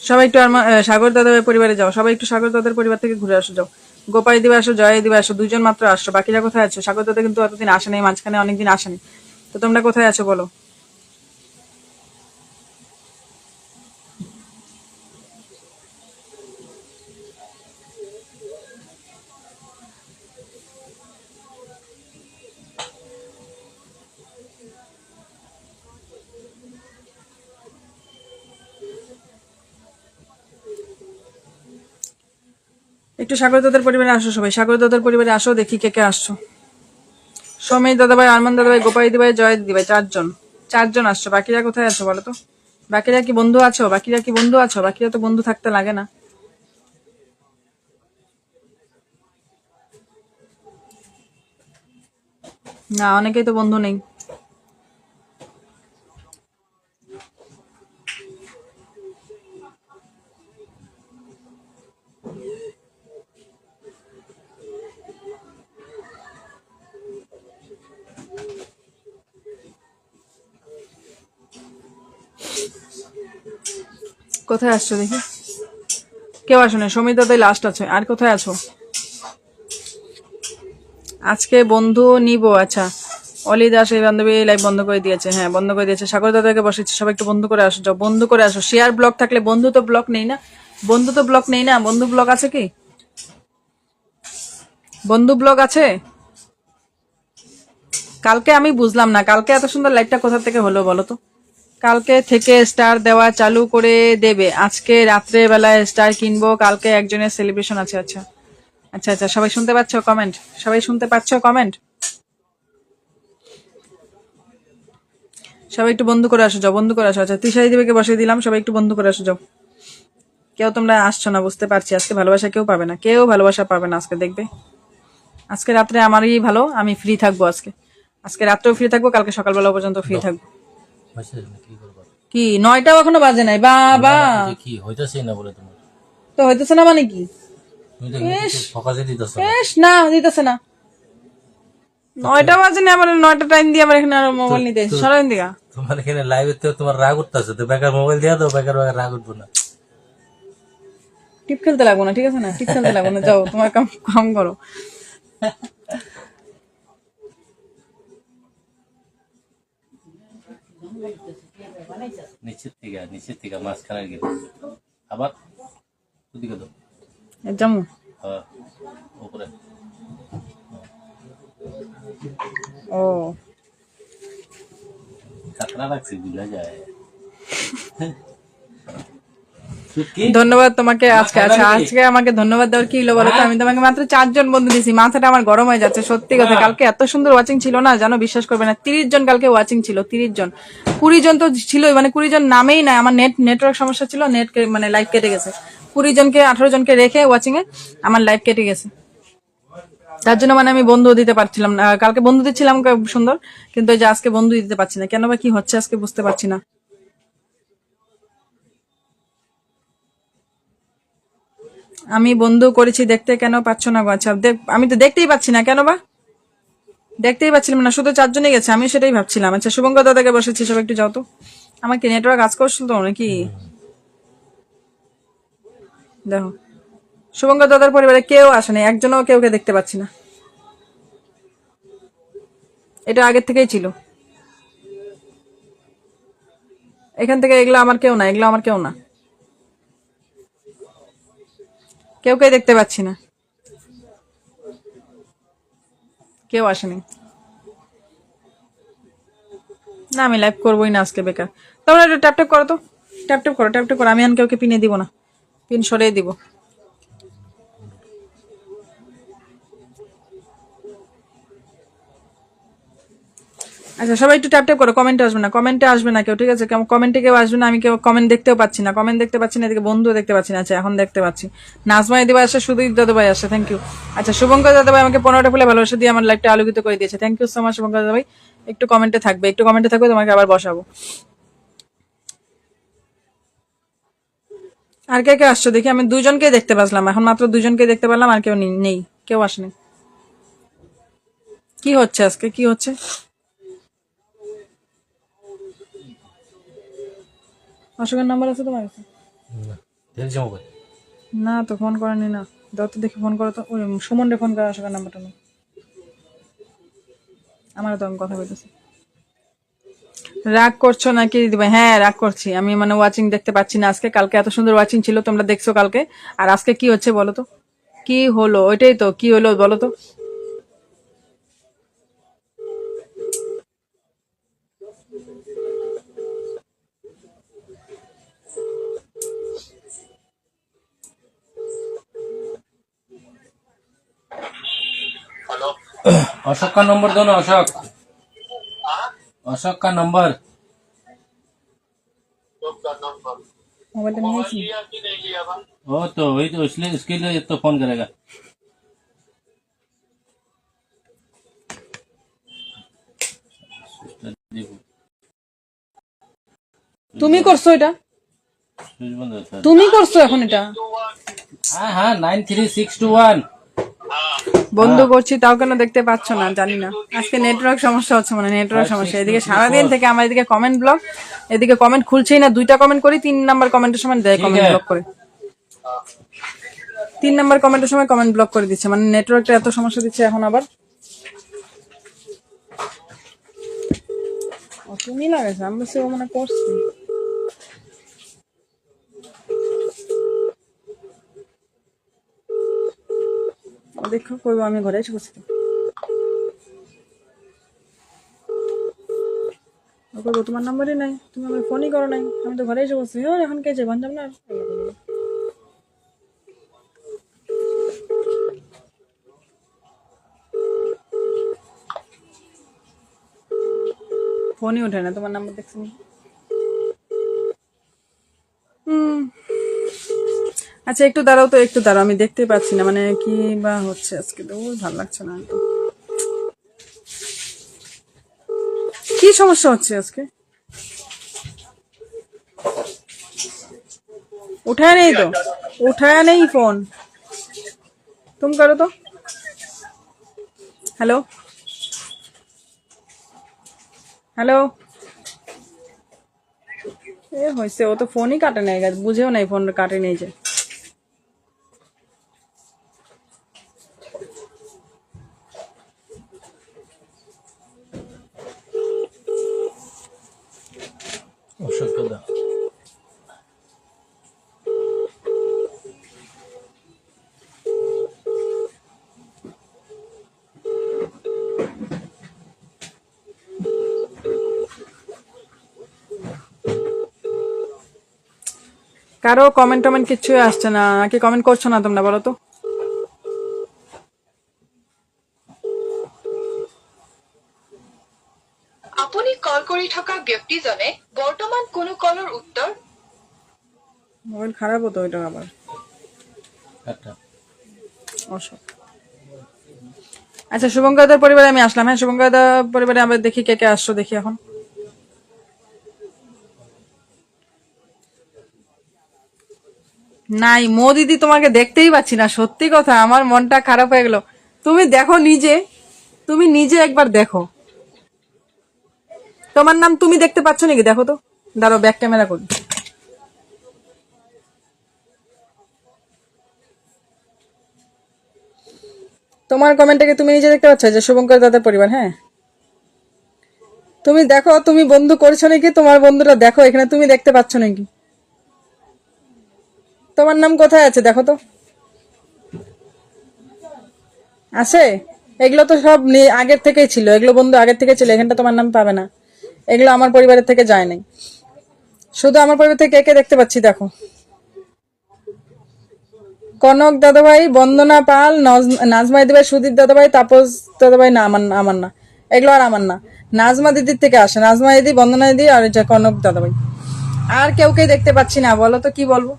সবাই একটু সাগর দাদার পরিবারে যাও, সবাই একটু সাগর দাদার পরিবার থেকে ঘুরে আসো, যাও। গোপাই দিবা আসো, জয় দিবা আসো, দুজন মাত্র আসছো, বাকিরা কোথায় আছো? সাগর দাদা কিন্তু এতদিন আসেনি, মাঝখানে অনেকদিন আসেনি, তো তোমরা কোথায় আছো বলো? একটু সাগর দাদার পরিবারে আসো সবাই, সাগর দাদার পরিবারে আসো, দেখি কে কে আসছো। সমীর দাদাভাই, আরমান দাদাভাই, গোপাই দিদিভাই, জয় দিদিভাই, চারজন আসছো, বাকিরা কোথায় আছো বলো তো? বাকিরা কি বন্ধু আছো? বাকিরা কি বন্ধু আছো? বাকিরা তো বন্ধু থাকতে লাগে না। না, অনেকেই তো বন্ধু নেই। কোথায় আসছো দেখি? কেউ আসো না, সমীর দাদাই লাস্ট আছে। আর কোথায় আছো? আজকে বন্ধু নিবো। আচ্ছা, অলি দাস এই বান্ধবী লাইভ বন্ধ করে দিয়েছে। হ্যাঁ বন্ধ করে দিয়েছে। সাগর দাদাকে বসেছি, সবাই একটু বন্ধ করে আসো, যাও বন্ধ করে আসো। শেয়ার ব্লক থাকলে, বন্ধু তো ব্লক নেই না, বন্ধু তো ব্লক নেই না, বন্ধু ব্লক আছে কি? বন্ধু ব্লক আছে? কালকে আমি বুঝলাম না, কালকে এত সুন্দর লাইভটা কোথা থেকে হলো বলো তো? কালকে থেকে স্টার দেওয়া চালু করে দেবে, আজকে রাত্রে বেলায় স্টার কিনবো, কালকে একজনের সেলিব্রেশন আছে। আচ্ছা আচ্ছা আচ্ছা, সবাই শুনতে পাচ্ছ কমেন্ট? সবাই শুনতে পাচ্ছ কমেন্ট? সবাই একটু বন্ধ করে আসো, যাও বন্ধ করে আসো। আচ্ছা তিশারি দিদিকে বসিয়ে দিলাম, সবাই একটু বন্ধ করে আসো, যাও। কেউ তোমরা আসছো না, বুঝতে পারছি। আজকে ভালোবাসা কেউ পাবে না, কেউ ভালোবাসা পাবে না আজকে, দেখবে। আজকে রাত্রে আমারই ভালো, আমি ফ্রি থাকবো আজকে। আজকে রাত্রেও ফ্রি থাকবো, কালকে সকালবেলা পর্যন্ত ফ্রি থাকবো। হয়েছে না, কি করবো? কি 9টাও এখনো বাজে নাই বাবা? কি হইতেছেই না বলে তোমার? তো হইতেছে না মানে কি? তুমি তো কিছু ফোকাসে দিতেছ না। এস না, দিতেছে না। 9টা বাজে না, আমার 9টা টাইম দিয়ে আমার এখানে মোবাইল নিতে এসে সরাইন দিঘা। তোমার এখানে লাইভে তো তোমার রাগ উঠতেছে, তো বেকার মোবাইল দিয়া দাও, বেকার বেকার রাগ উঠবো না। টিপ খেলতে লাগবো না, ঠিক আছে না? টিপ খেলতে লাগবো না, যাও তোমার কাম কাম করো। নিচের থেকে মাঝখানে গেলে আবার ওদিকে দাও। জামু হ্যাঁ, উপরে। ও কাতরা রাখছি, বুঝা যায়। ধন্যবাদ তোমাকে আজকে। আচ্ছা আজকে আমাকে ধন্যবাদ দেওয়ার কি হলো বলো তো? আমি তোমাকে মাত্র 4জন বন্ধু দিয়েছি, মাথাটা আমার গরম হয়ে যাচ্ছে সত্যি কথা। কালকে এত সুন্দর ওয়াচিং ছিল না জানো, বিশ্বাস করবে না। 30 জন কালকে ওয়াচিং ছিল, 30 জন। 20 জন তো ছিল, মানে 20 জন নামেই নাই। আমার নেটওয়ার্ক সমস্যা ছিল, নেট মানে লাইভ কেটে গেছে। 20 জনকে 18 জনকে রেখে ওয়াচিং এ আমার লাইভ কেটে গেছে। তার জন্য মানে আমি বন্ধু দিতে পারছিলাম না। কালকে বন্ধু দিচ্ছিলাম সুন্দর, কিন্তু এই যে আজকে বন্ধু দিতে পারছি না, কেন বা কি হচ্ছে আজকে বুঝতে পারছি না। আমি বন্ধু করেছি, দেখতে কেন পাচ্ছ না গো? আচ্ছা আমি তো দেখতেই পাচ্ছি না, কেন বা? দেখতেই পাচ্ছিলাম না, শুধু 4 জনই গেছে, আমি সেটাই ভাবছিলাম। আচ্ছা শুভঙ্কর দাদাকে বসেছি, সব একটু যাও তো। আমার কি নেটওয়ার্ক কাজ করছিল তো নাকি? দেখো, শুভঙ্কর দাদার পরিবারে কেউ আসেনি, একজনও কেউকে দেখতে পাচ্ছি না। এটা আগের থেকেই ছিল। এখান থেকে এগুলো আমার কেউ না, এগুলো আমার কেউ না, কেউকে দেখতে পাচ্ছি না, কেউ আসেনি। না আমি লাইভ করবোই না আজকে, বেকার। তোমরা একটু ট্যাপ ট্যাপ করো তো, ট্যাপ ট্যাপ করো, ট্যাপ ট্যাপ করো। আমি আর কাউকে পিনে দিব না, পিন সরিয়ে দিব। আচ্ছা সবাই একটু ট্যাপ ট্যাপ করো, কমেন্টে আসবে না, কমেন্টে আসবে না কেউ, ঠিক আছে? কমেন্টে কেউ আসবে না, আমি কেউ কমেন্ট দেখতেও পাচ্ছি না, কমেন্ট দেখতে পাচ্ছি না, এদিকে বন্ধুও দেখতে পাচ্ছি না। আচ্ছা এখন দেখতে পাচ্ছি, নাজমা দিদি ভাই আসে, সুদীপ দাদা ভাই আসে, থ্যাংক ইউ। আচ্ছা শুভঙ্কর দাদা ভাই আমাকে 15টা ফুলে ভালোবাসা দিয়ে আমার লাইফটা আলোকিত করে দিয়েছে, thank you so much Shubhankar দাদা ভাই। একটু কমেন্টে থাকবে, একটু কমেন্টে থাকবে, তোমাকে আবার বসাবো। আর কে কে আসছো দেখি, আমি দুজনকেই দেখতে পাচ্ছিলাম, এখন মাত্র দুজনকেই দেখতে পেলাম, আর কেউ নেই, কেউ আসেনি। কি হচ্ছে আজকে, কি হচ্ছে? অশোকের নাম্বার আছে তোমার কাছে? না, দিয়েছে মোবাইল। না তো, ফোন করেনি না। দাও তো দেখি, ফোন করো তো। ওই সুমনরে ফোন করে, অশোকের নাম্বারটা নেই। আমারও তো আমি কথা বলতেছি। রাগ করছো নাকি দিদিভাই? হ্যাঁ রাগ করছি, আমি মানে ওয়াচিং দেখতে পাচ্ছি না আজকে। কালকে এত সুন্দর ওয়াচিং ছিল, তোমরা দেখছো কালকে, আর আজকে কি হচ্ছে বলো তো? কি হলো ওইটাই তো, কি হলো বলো তো? अशोक का नंबर दो ना, अशोक। अशोक का नंबर। মোবাইলটা নিয়েছি। वो तो वही तो, इसलिए इसके लिए तो फोन करेगा। देखो, তুমি করছো এটা? स्विच बंद होता है। তুমি করছো এখন এটা? हाँ हाँ, 93621। বন্ধু করছি তাও কেন দেখতে পাচ্ছ না জানি না। আজকে নেটওয়ার্ক সমস্যা হচ্ছে, মানে নেটওয়ার্ক সমস্যা। এদিকে সারাদিন থেকে আমার এদিকে কমেন্ট ব্লক, এদিকে কমেন্ট খুলছেই না। 2টা কমেন্ট করি, 3 নাম্বার কমেন্টের সময় দেয় কমেন্ট ব্লক করে। 3 নাম্বার কমেন্টের সময় কমেন্ট ব্লক করে দিচ্ছে, মানে নেটওয়ার্কটা এত সমস্যা দিচ্ছে এখন আবার। তুমি লাগাইছো, আমি বলছি ও মনে করছি। দেখো কইবো আমি ঘরে এসে বসছি। ও কইবো তোমার নাম্বারই নাই, তুমি আমার ফোনই করো নাই, আমি তো ঘরে এসে বসছি। এখন কে যে বানজাম না। ফোনই ওঠে না, তোমার নাম্বার দেখছি। হুম, আচ্ছা একটু দাঁড়াও তো, একটু দাঁড়াও, আমি দেখতে পাচ্ছি না, মানে কি বা হচ্ছে আজকে, তো ভালো লাগছে না একদম। কি সমস্যা হচ্ছে আজকে? उठाया नहीं तो, उठाया नहीं फोन। तुम करो तो। हेलो हेलो, এ হয়েছে, ও তো ফোনই কাটে নাই, বুঝেও নাই ফোন কাটে নেই যে। अशोक का दा। কারো কমেন্ট টমেন্ট কিচ্ছুই আসছে না, নাকি কমেন্ট করছো না তোমরা বলো তো? আপুনি কল কৰি থকা ব্যক্তিজনে বৰ্তমান কোনো কলৰ উত্তৰ মোবাইল খারাপ হতো ওইটা আবার। अच्छा, অশোক, আচ্ছা শুভঙ্করদার পরিবারে আমি আসলাম। হ্যাঁ শুভঙ্করদার পরিবারে আমরা দেখি কে কে আসছো, দেখি এখন। নাই মো দিদি, তোমাকে দেখতেই পাচ্ছি না, সত্যি কথা, আমার মনটা খারাপ হয়ে গেল। তুমি দেখো নিজে, তুমি নিজে একবার দেখো, তোমার নাম তুমি দেখতে পাচ্ছ নাকি দেখো তো। দাঁড়াও ব্যাক ক্যামেরা করি। তোমার কমেন্টটাকে তুমি নিজে দেখতে পাচ্ছ যে শুভঙ্কর দাদার পরিবার? হ্যাঁ তুমি দেখো, তুমি বন্ধু করছো নাকি, তোমার বন্ধুরা দেখো এখানে, তুমি দেখতে পাচ্ছ নাকি? তোমার নাম কোথায় আছে দেখো তো। আছে? এগুলো তো সব আগের থেকেই ছিল, এগুলো বন্ধু আগের থেকে ছিল, এখানটা তোমার নাম পাবে না। এগুলো আমার পরিবারের থেকে যায় নাই, শুধু আমার পরিবার থেকে কে কে দেখতে পাচ্ছি দেখো। কনক দাদাভাই, বন্দনা পাল, নাজমা দিদিভাই, সুদীপ দাদাভাই, তাপস দাদাভাই, না আমার না, আমার না এগুলো, আর আমার না। নাজমা দিদির থেকে আসে, নাজমা দিদি, বন্দনা দিদি, আর এটা কনক দাদাভাই। আর কেউ দেখতে পাচ্ছি না, বলো তো কি বলবো,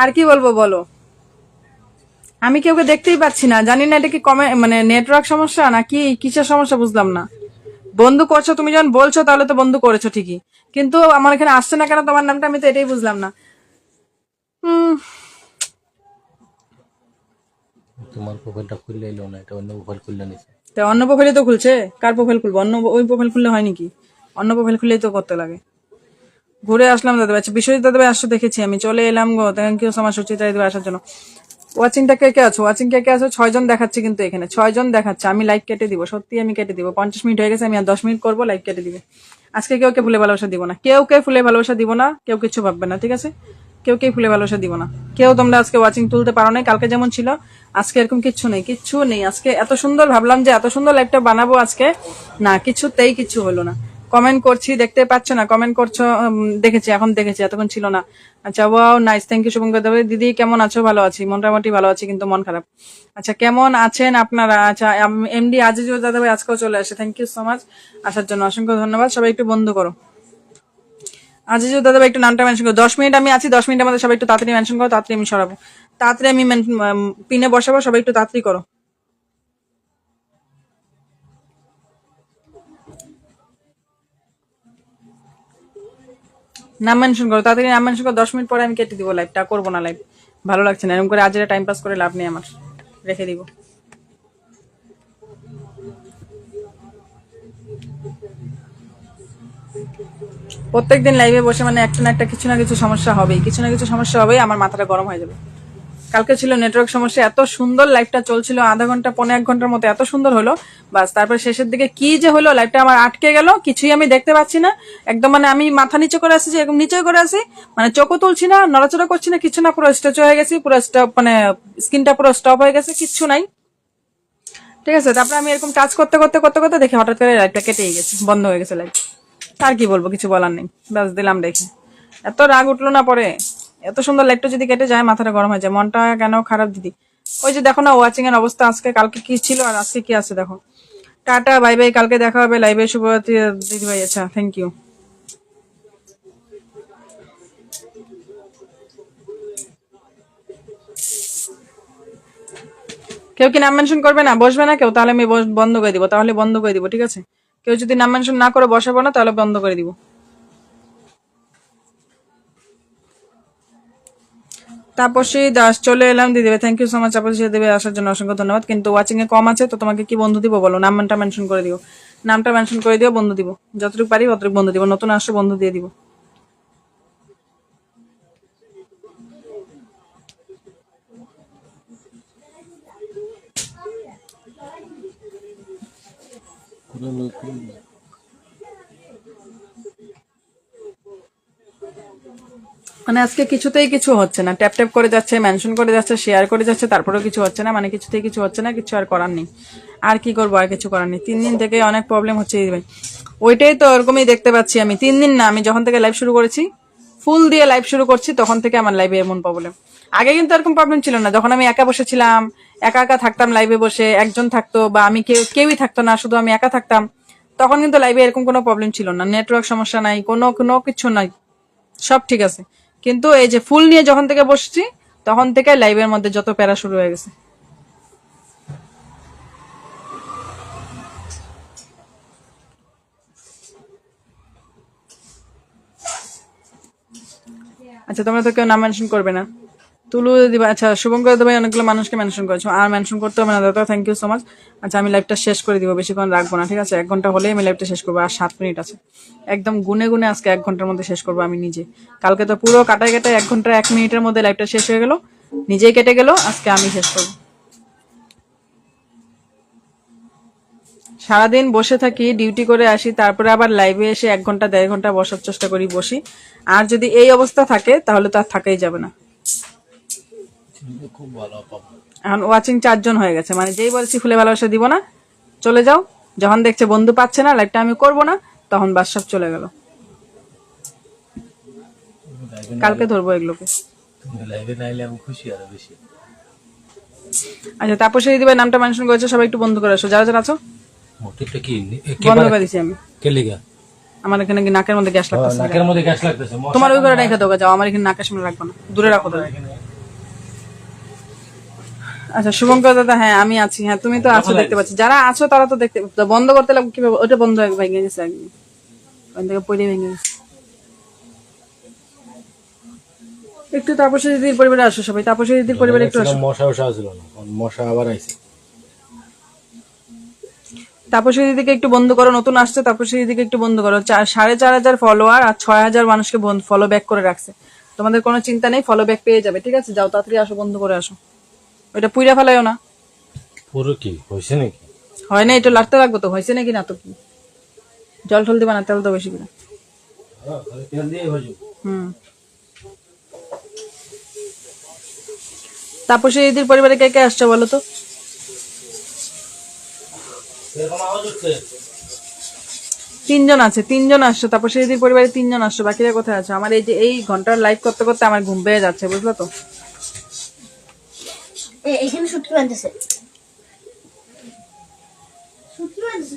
আর কি বলবো বলো। আমি কেউকে দেখতেই পাচ্ছি না, জানি না এটা কি মানে নেটওয়ার্ক সমস্যা নাকি কিসের সমস্যা বুঝলাম না। বন্ধু করছো তুমি যখন বলছো, তাহলে তো বন্ধু করেছো ঠিকই, কিন্তু আমার এখানে আসছে না কেন তোমার নামটা, আমি তো এটাই বুঝলাম না। তোমার প্রোফাইলটা খুললে এলো না, এটা অন্য প্রোফাইল খুললে নিছে। তা অন্য প্রোফাইলে তো খুলছে, কার প্রোফাইল খুলবো? অন্য ওই প্রোফাইল খুললে হয় নাকি? অন্য প্রোফাইল খুললেই তো করতে লাগে। ঘুরে আসলাম দাদা ভাই। আচ্ছা বিশ্বজিৎ দাদা ভাই আসতে দেখেছি আমি, চলে এলাম গো। Thank you so much Suchitra দিদি ভাই আসার জন্য। ওয়াচিংটা কে কে আছো? ওয়াচিং কে কে আছো? 6 জন দেখাচ্ছে, কিন্তু এখানে 6 জন দেখাচ্ছে। আমি লাইক কেটে দিব, সত্যি আমি কেটে দিব। 50 মিনিট হয়ে গেছে, আমি আর 10 মিনিট করবো, লাইক কেটে দিবে। আজকে কেউ কে ফুলে ভালোবাসা দিব না, কেউ কে ফুলে ভালোবাসা দিব না, কেউ কিছু ভাববে না, ঠিক আছে? কেউ কে ফুলে ভালোবাসা দিব না। কেউ তোমরা আজকে ওয়াচিং তুলতে পারো নাই, কালকে যেমন ছিল আজকে এরকম কিচ্ছু নেই, কিচ্ছু নেই। আজকে এত সুন্দর ভাবলাম যে এত সুন্দর লাইভটা বানাবো আজকে, না কিছুতেই কিছু হলো না। কমেন্ট করছি, দেখতে পাচ্ছ না? কমেন্ট করছো, দেখেছি, এখন দেখেছি, এতক্ষণ ছিল না। আচ্ছা wow nice, thank you Shubhankar Dev. দিদি কেমন আছো? ভালো আছি, মোটামুটি ভালো আছি, কিন্তু মন খারাপ। আচ্ছা কেমন আছেন আপনারা? আচ্ছা এমডি আজিজুল দাদা ভাই আজকেও চলে আসে, থ্যাংক ইউ সো মাচ আসার জন্য, অসংখ্য ধন্যবাদ। সবাই একটু বন্ধ করো। আজিজুল দাদা ভাই একটু নামটা মেনশন করো। 10 মিনিট আমি আছি, 10 মিনিটের মধ্যে সবাই একটু তাড়াতাড়ি মেনশন করো, তাড়াতাড়ি আমি সরাবো, তাড়াতাড়ি আমি পিনে বসাবো, সবাই একটু তাড়াতাড়ি করো। নাম মেনশন করো, তাড়াতাড়ি নাম মেনশন করো। 10 মিনিট পরে আমি কেটে দিব লাইভটা, করবো না লাইভ, ভালো লাগছে না এরকম করে আজ টাইম পাস করে লাভ নেই আমার, রেখে দিব। প্রত্যেকদিন লাইভে বসে মানে একটা না একটা কিছু না কিছু সমস্যা হবেই, কিছু না কিছু সমস্যা হবেই, আমার মাথাটা গরম হয়ে যাবে। কালকে ছিল নেটওয়ার্ক সমস্যা, এত সুন্দর লাইভটা চলছিল, আধা ঘন্টা 1.5 ঘন্টার মতো এত সুন্দর হলো, বাস তারপর শেষের দিকে কি যে হলো, লাইভটা আমার আটকে গেল, কিছুই আমি দেখতে পাচ্ছি না একদম, মানে আমি মাথা নিচে করে আছি, এরকম নিচে করে আছি, মানে চোখও তুলছি না, নড়াচড়া করছি না, কিছু না, পুরো স্ট্যাচু হয়ে গেছি, পুরো স্টপ, মানে স্ক্রিনটা পুরো স্টপ হয়ে গেছে, কিচ্ছু নাই, ঠিক আছে? তারপরে আমি এরকম টাচ করতে করতে করতে করতে দেখি হঠাৎ করে লাইভটা কেটেই গেছে, বন্ধ হয়ে গেছে লাইভ। আর কি বলবো, কিছু বলার নেই, বাস দিলাম রেখে। এত রাগ উঠলো না পরে, এত সুন্দর লাইটটা যদি কেটে যায় মাথাটা গরম হয়ে যায়, মনটা কেন খারাপ দিদি। ওই যে দেখো না ওয়াচিং এর অবস্থা, আজকে কালকে কি ছিল আর আজকে কি আছে দেখো। টাটা বাই বাই, কালকে দেখা হবে লাইভে। শুভরাত্রি দিদি ভাই। আচ্ছা থ্যাংক ইউ। কেউ কি নাম মেনশন করবে না, বসবে না কেউ, তাহলে আমি বন্ধ করে দিব, তাহলে বন্ধ করে দিব, ঠিক আছে? কেউ যদি নাম মেনশন না করে বসাবো না, তাহলে বন্ধ করে দিব। তাপসী দাস চলে এলাম দিদি ভাই, thank you so much Tapasi দেবে আসার জন্য, অসংখ্য ধন্যবাদ। কিন্তু ওয়াচিং এ কম আছে, তো তোমাকে কি বন্ধু দিব বলো? নামটা মেনশন করে দিও, নামটা মেনশন করে দিও, বন্ধু দিব, যতটুকু পারি ততটুকু বন্ধু দিব, নতুন আসলে বন্ধু দিয়ে দিব। পুরো নতুন মানে আজকে কিছুতেই কিছু হচ্ছে না, ট্যাপ ট্যাপ করে যাচ্ছে, মেনশন করে যাচ্ছে, শেয়ার করে যাচ্ছে, তারপরেও কিছু হচ্ছে না, মানে কিছুতেই কিছু হচ্ছে না, কিছু আর করার নেই। আর কি করবো, আর কিছু করার নেই। 3 দিন থেকে অনেক প্রবলেম হচ্ছে ভাই, ওইটাই তো ওরকমই দেখতে পাচ্ছি আমি। 3 দিন না, আমি যখন থেকে লাইভ শুরু করেছি, ফুল দিয়ে লাইভ শুরু করছি, তখন থেকে আমার লাইভে এমন প্রবলেম। আগে কিন্তু এরকম প্রবলেম ছিল না, যখন আমি একা বসেছিলাম, একা একা থাকতাম লাইভে বসে, একজন থাকতো বা আমি কেউই থাকতো না, শুধু আমি একা থাকতাম, তখন কিন্তু লাইভে এরকম কোনো প্রবলেম ছিল না, নেটওয়ার্ক সমস্যা নাই, কোনো কোনো কিছু নাই, সব ঠিক আছে। কিন্তু এই যে ফুল নিয়ে যখন থেকে বসছি, তখন থেকে লাইভের মধ্যে যত প্যারা শুরু হয়ে গেছে। আচ্ছা তোমরা তো কেউ নাম মেনশন করবে না, তুলু দিবা। আচ্ছা শুভঙ্কর ভাই অনেকগুলো মানুষকে মেনশন করেছো, আর মেনশন করতে হবে না দাদা, থ্যাংক ইউ সো মাচ। আচ্ছা আমি লাইভটা শেষ করে দিব, বেশিক্ষণ রাখবো না, ঠিক আছে? 1 ঘন্টা হলেই আমি লাইভটা শেষ করবো, আর 7 মিনিট আছে, একদম গুনে গুনে আজকে 1 ঘন্টার মধ্যে শেষ করবো আমি নিজে। কালকে তো পুরো কাটায় কাটায় 1 ঘন্টা 1 মিনিটের মধ্যে লাইভটা শেষ হয়ে গেল, নিজেই কেটে গেল, আজকে আমি শেষ করবো। সারাদিন বসে থাকি, ডিউটি করে আসি, তারপরে আবার লাইভে এসে 1 ঘন্টা 1.5 ঘন্টা বসার চেষ্টা করি, বসি। আর যদি এই অবস্থা থাকে তাহলে তো আর থাকাই যাবে না। খুব ভালো পাবো। এখন ওয়াচিং 4 জন হয়ে গেছে, মানে যেই বলছি ফুলে ভালোবাসা দিব না, চলে যাও, যখন দেখছে বন্ধু পাচ্ছে না, লাইভটা আমি করবো না, তখন বাস সব চলে গেল। কালকে ধরবো এগুলোকে। তুমি লাইভে না এলে আমি খুশি আরো বেশি। আচ্ছা তাপসী দিদি ভাই নামটা মেনশন করেছে, সবাই একটু বন্ধ করে আসো, যারা যারা আছো। মোটিভটা কি বন্ধ করে দিছি আমি, কে লিগা? আমার এখানে কি নাকের মধ্যে গ্যাস লাগতেছে? নাকের মধ্যে গ্যাস লাগতেছে। তোমার ওই ঘরে রেখে দেবো, যাও, আমার এখানে নাকের সামনে রাখবো না, দূরে রাখো তো। আচ্ছা শুভঙ্কর দাদা, হ্যাঁ আমি আছি, হ্যাঁ তুমি তো আছো, দেখতে পাচ্ছি, যারা আছো তারা তো দেখতে, বন্ধ করতে লাগবে কিভাবে? ওটা বন্ধ হয়ে ভেঙে গেছে একদম, ওখান থেকে পড়ে ভেঙে গেছে। একটু তাপসী দিদির পরিবারে আসো সবাই, তাপসী দিদির পরিবারে একটু আসো। মশা ওষা ছিল না, মশা আবার আইছে। তাপসী দিদিকে একটু বন্ধ করো, নতুন আসছে, তাপসী দিদিকে একটু বন্ধ করো। 4,500 ফলোয়ার আর 6,000 মানুষকে ফলো ব্যাক করে রাখছে। তোমাদের কোনো চিন্তা নেই, ফলো ব্যাক পেয়ে যাবে, ঠিক আছে? যাও তাড়াতাড়ি আসো, বন্ধ করে আসো। ওইটা পুইরা ফেলাইও না। পুরো কি হয়েছে নাকি? হয় না, এটা লাড়তে লাগবো তো, হয়েছে নাকি না তো কি? জল টল দিবা না, তেল তো বেশি করে। তেল দিয়ে ভাজো। হুম। তাপসী দিদির পরিবারে কে কে আসছে বলো তো? এরকম আওয়াজ হচ্ছে। 3 জন আছে, 3 জন আসছে। তাপসী দিদির পরিবারে 3 জন আসছে, বাকিরা কোথায় আছে? আমার এই যে এই ঘন্টার লাইভ করতে করতে আমার ঘুম পেয়ে যাচ্ছে, বুঝলো তো? এখানে শুটকি বানতেছে। শুটকি বানতেছে।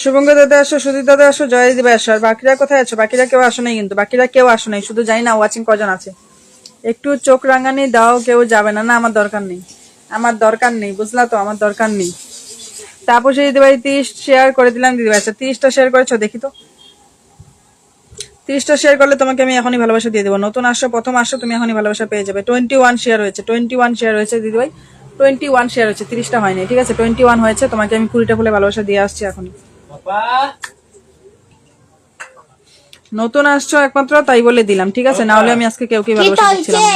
শুভঙ্গ দাদা আসো, সুদীপ দাদা আসো, জয় দিবা আসো। আর বাকিরা কোথায় আছো? বাকিরা কেউ আসো নাই কিন্তু, বাকিরা কেউ আসো নাই, শুধু জানি না ওয়াচিং কজন আছে। একটু চোখ রাঙানি দাও, কেউ যাবে না। না, আমার দরকার নেই, আমার দরকার নেই, বুঝলা তো? আমার দরকার নেই। তাপসী দিদিভাই 30 শেয়ার করে দিলাম দিদিভাই। আচ্ছা 30টা শেয়ার করেছো, দেখি তো। 30টা শেয়ার করলে তোমাকে আমি এখনই ভালোবাসা দিয়ে দেবো। নতুন আসো, প্রথম আসো, তুমি এখনই ভালোবাসা পেয়ে যাবে। 21 শেয়ার হয়েছে, 21 শেয়ার হয়েছে দিদিভাই, 21 শেয়ার হয়েছে, 30টা হয়নি, ঠিক আছে? 21 হয়েছে, তোমাকে আমি 20টা ফুলে ভালোবাসা দিয়ে আসছি এখনই। নতুন আসছো একমাত্র, তাই বলে দিলাম, ঠিক আছে? না হলে আমি আজকে কেউ কি ভালোবাসা দিচ্ছিলাম না।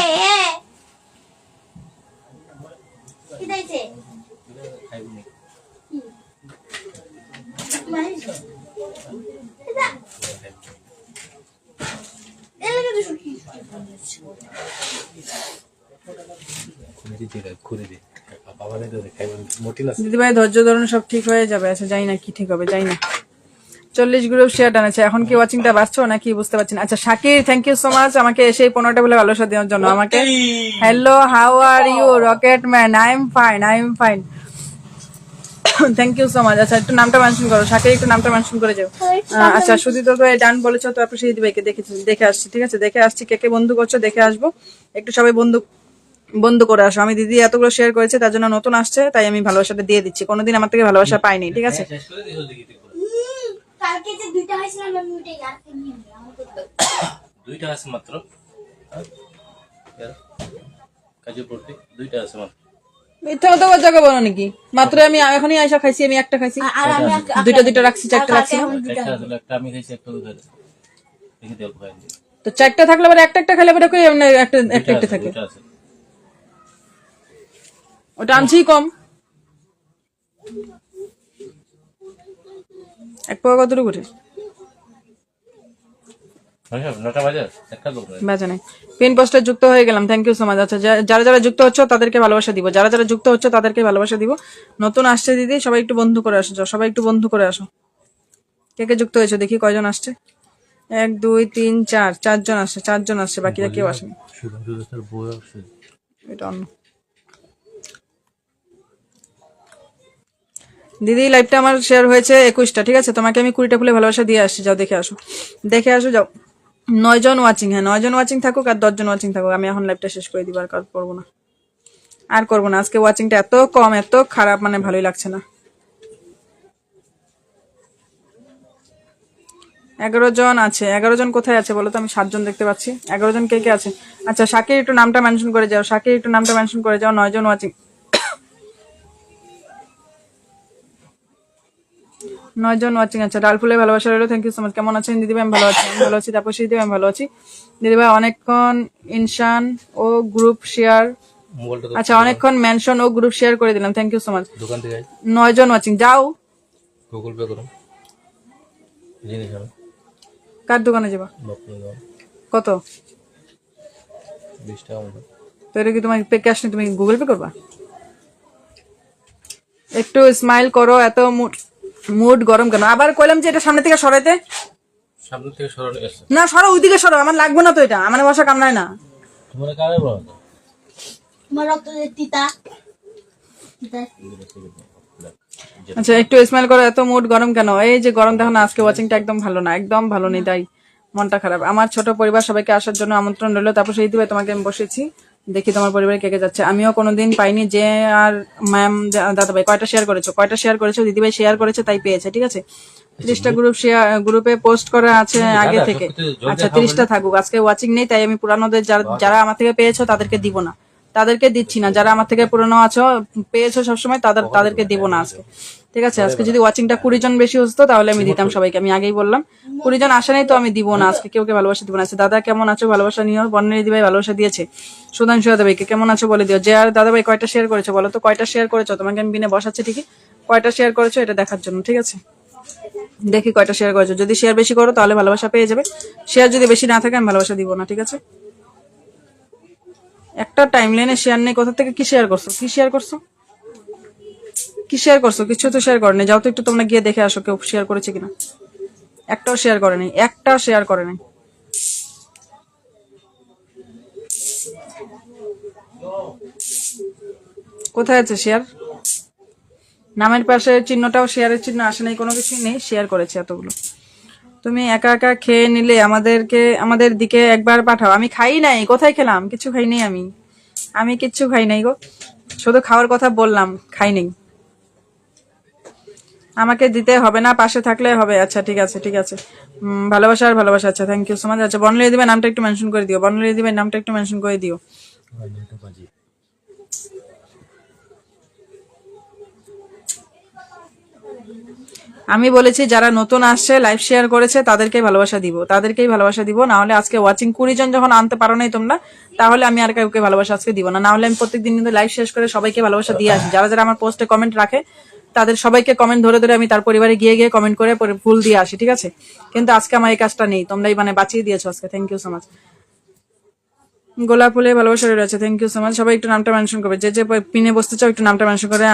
দিদিভাই ধৈর্য ধরুন, সব ঠিক হয়ে যাবে। আচ্ছা জানি না কি ঠিক হবে, জানি না। 40 গ্রুপ শেয়ার টানেছে। এখন কি ওয়াচিংটা বাড়ছো নাকি বুঝতে পারছি না। আচ্ছা Shakir, thank you so much আমাকে এসে 15টা বলে ভালোবাসা দেওয়ার জন্য। আমাকে hello, how are you rocket man? I am fine, I am fine, thank you so much. আচ্ছা একটু নামটা মেনশন করো, শাকির একটু নামটা মেনশন করে যাও। আচ্ছা সুদীপ তো ডান বলেছো, তো আপনি সেই দিদিভাইকে দেখে আসছি, ঠিক আছে? দেখে আসছি কে কে বন্ধু করছো, দেখে আসবো। একটু সবাই বন্ধু করে আসো। আমি দিদি এতগুলো শেয়ার করেছে, তার জন্য নতুন আসছে, তাই আমি ভালোবাসাটা দিয়ে দিচ্ছি। কোনোদিন আমার থেকে ভালোবাসা পাইনি, ঠিক আছে? কালকে যে দুইটা হয়েছিল না, আমি ওইটাই আর কিনি দুইটা আছে মাত্র, কাজে পড়তে দুইটা আছে মাত্র। মিথ্যা কথা বলতে বলো নাকি? মাত্র আমি এখনই আয়সা খাইছি, আমি একটা খাইছি, আর আমি দুইটা রাখছি, 4টা রাখছি। একটা আসলে একটা আমি খাইছি, একটা দুধ আছে, দেখি দেব খাই দিই। তো 4টা থাকলে পরে একটা খেলে পরে কই এমনি একটা থাকে। দুইটা আছে। ওটা আনছি কম। এক পাওয়া কতটুকু করে? আচ্ছা 9টা বাজে, একটা দুধ আছে। বেচা নাই। পিন পোস্টে যুক্ত হয়ে গেলাম, থ্যাংক ইউ সো মাচ। আচ্ছা যারা যারা যুক্ত হচ্ছে তাদেরকে ভালোবাসা দিব, যারা যারা যুক্ত হচ্ছে তাদেরকে ভালোবাসা দিব। নতুন আসছে দিদি, সবাই একটু বন্ধু করে আসো, সবাই একটু বন্ধু করে আসো। কে কে যুক্ত হয়েছে দেখি কয়জন আসছে। 1 2 3 4, 4জন আসছে, 4জন আসছে, বাকিরা কেউ আসেনি। এটা অন্য দিদি। লাইভটা আমার শেয়ার হয়েছে 21টা, ঠিক আছে? তোমাকে আমি 20টা ফুলে ভালোবাসা দিয়ে আসছি, যাও দেখে আসো, দেখে আসো, যাও। 9 জন ওয়াচিং, হ্যাঁ 9 জন ওয়াচিং থাকুক আর 10 জন ওয়াচিং থাকুক, আমি এখন লাইভটা শেষ করে দিব, আর করবো না, আর করবো না। আজকে ওয়াচিংটা এত কম, এত খারাপ, মানে ভালোই লাগছে না। 11 জন আছে। 11 জন কোথায় আছে বলো তো? আমি 7 জন দেখতে পাচ্ছি। 11 জন কে কে আছে? আচ্ছা শাকির একটু নামটা মেনশন করে যাও, শাকির একটু নামটা মেনশন করে যাও। 9 জন ওয়াচিং, 9 জন ওয়াচিং। আচ্ছা ডালফুলে ভালোবাসা রইলো, থ্যাংক ইউ সো মাচ। কেমন আছেন দিদিভাই? আমি ভালো আছি, আমি ভালো আছি। তাপসী দিদিভাই আমি ভালো আছি। দিদিভাই অনেকক্ষণ ইনশান ও গ্রুপ শেয়ার, আচ্ছা অনেকক্ষণ মেনশন ও গ্রুপ শেয়ার করে দিলাম, থ্যাংক ইউ সো মাচ। দোকান থেকে 9 জন ওয়াচিং, যাও গুগল পে করুন জিনিস হবে। কার দোকানে যাবা? কত? 20 টাকা মতো। তো এটা কি তোমার ক্যাশ নেই, তুমি গুগল পে করবা? একটু স্মাইল করো, এত মুড গরম কেন? আবার কইলাম যে এটা সামনে থেকে সরাইতে, সামনে থেকে সরানো গেছে। না সরো, ওইদিকে সরো, আমার লাগবে না তো, এটা আমার বসা কামড়ায় না। তোমার কারে বলো তো? তোমার রক্ত তিতা। আচ্ছা একটু স্মাইল করো, এত মুড গরম কেন? এই যে গরম দেখো না, আজকে ওয়াচিংটা একদম ভালো না, একদম ভালো নেই, তাই মনটা খারাপ। আমার ছোট পরিবার, সবাইকে আসার জন্য আমন্ত্রণ রইলো। তারপর সেই দিবে তোমাকে আমি বসেছি, দেখি তোমার পরিবারে কে কে যাচ্ছে। আমিও কোনোদিন পাইনি যে আর ম্যাম দাদাভাই কয়টা শেয়ার করেছো দিদিভাই শেয়ার করেছে তাই পেয়েছে, ঠিক আছে। 30টা গ্রুপে পোস্ট করা আছে আগে থেকে। আচ্ছা 30টা থাকুক, আজকে ওয়াচিং নেই তাই আমি পুরানোদের যারা আমার থেকে পেয়েছো তাদেরকে দিব না, তাদেরকে দিচ্ছি না। যারা আমার থেকে পুরনো আছো পেয়েছো সবসময় তাদেরকে দিব না আজকে, ঠিক আছে। আজকে যদি ওয়াচিংটা 20 জন বেশি হতো তাহলে আমি দিতাম সবাইকে, আমি আগেই বললাম। 20 জন আসে নাই তো আমি দিব না আজকে, কেউকে ভালোবাসা দিব না। আচ্ছা দাদা কেমন আছো, ভালোবাসা নিও। বর্ণের দিদিভাই ভালোবাসা দিয়েছে। সুধাংশু দাদাভাইকে কেমন আছো বলে দিও। যে আর দাদাভাই কয়টা শেয়ার করেছো বলো তো, কয়টা শেয়ার করেছো? তোমাকে আমি বিনে বসাচ্ছি ঠিকই, কয়টা শেয়ার করেছো এটা দেখার জন্য, ঠিক আছে। দেখি কয়টা শেয়ার করেছো, যদি শেয়ার বেশি করো তাহলে ভালোবাসা পেয়ে যাবে, শেয়ার যদি বেশি না থাকে আমি ভালোবাসা দিব না, ঠিক আছে। একটা টাইমলাইনে শেয়ার নেই, কোথা থেকে কি শেয়ার করছো, কি শেয়ার করছো, কি শেয়ার করছো? কিছু তো শেয়ার করেনি। যাও তো একটু তোমরা গিয়ে দেখে আসো কেউ শেয়ার করেছে কিনা। একটাও শেয়ার করেনি, একটাও শেয়ার করেনি। কোথায় আছে শেয়ার? নামের পাশে চিহ্নটাও শেয়ারের চিহ্ন আসে নাই, কোনো কিছুই নেই, শেয়ার করেছে এতগুলো। তুমি একা একা খেয়ে নিলে আমাদের দিকে একবার পাঠাও। আমি খাই নাই, কোথায় খেলাম? কিছু খাই নাই আমি কিচ্ছু খাই নাই গো, শুধু খাওয়ার কথা বললাম, খাই নাই। আমাকে দিতে হবে না, পাশে থাকলে হবে। আচ্ছা ঠিক আছে ঠিক আছে, ভালোবাসা আর ভালোবাসা। আচ্ছা থ্যাংক ইউ সো মাচ। আচ্ছা বর্ণালী দিবে নামটা একটু মেনশন করে দিও, বর্ণালী দিবে নামটা একটু মেনশন করে দিও। আমি বলেছি যারা নতুন আসছে লাইভ শেয়ার করেছে তাদেরকেই ভালোবাসা দিব, না হলে আজকে ওয়াচিং 20 জন যখন আনতে পারো নাই তোমরা, তাহলে আমি আর কাউকে ভালোবাসা আজকে দিব না। না হলে আমি প্রত্যেকদিন কিন্তু লাইভ শেষ করে সবাইকে ভালোবাসা দিয়ে আসি। যারা যারা আমার পোস্টে কমেন্ট রাখে তাদের সবাইকে কমেন্ট ধরে ধরে আমি তার পরিবারে গিয়ে গিয়ে কমেন্ট করে ফুল দিয়ে আসি, ঠিক আছে। কিন্তু আজকে আমার এই কাজটা নেই, তোমরাই মানে বাঁচিয়ে দিয়েছো আজকে, থ্যাংক ইউ সো মাচ। গোলাপ ফুলে ভালোবাসা রয়েছে, থ্যাংক ইউ সো মাচ। সবাই একটু নামটা মেনশন করবে, যে পিনে বসতে চাও একটু নামটা মেনশন করে।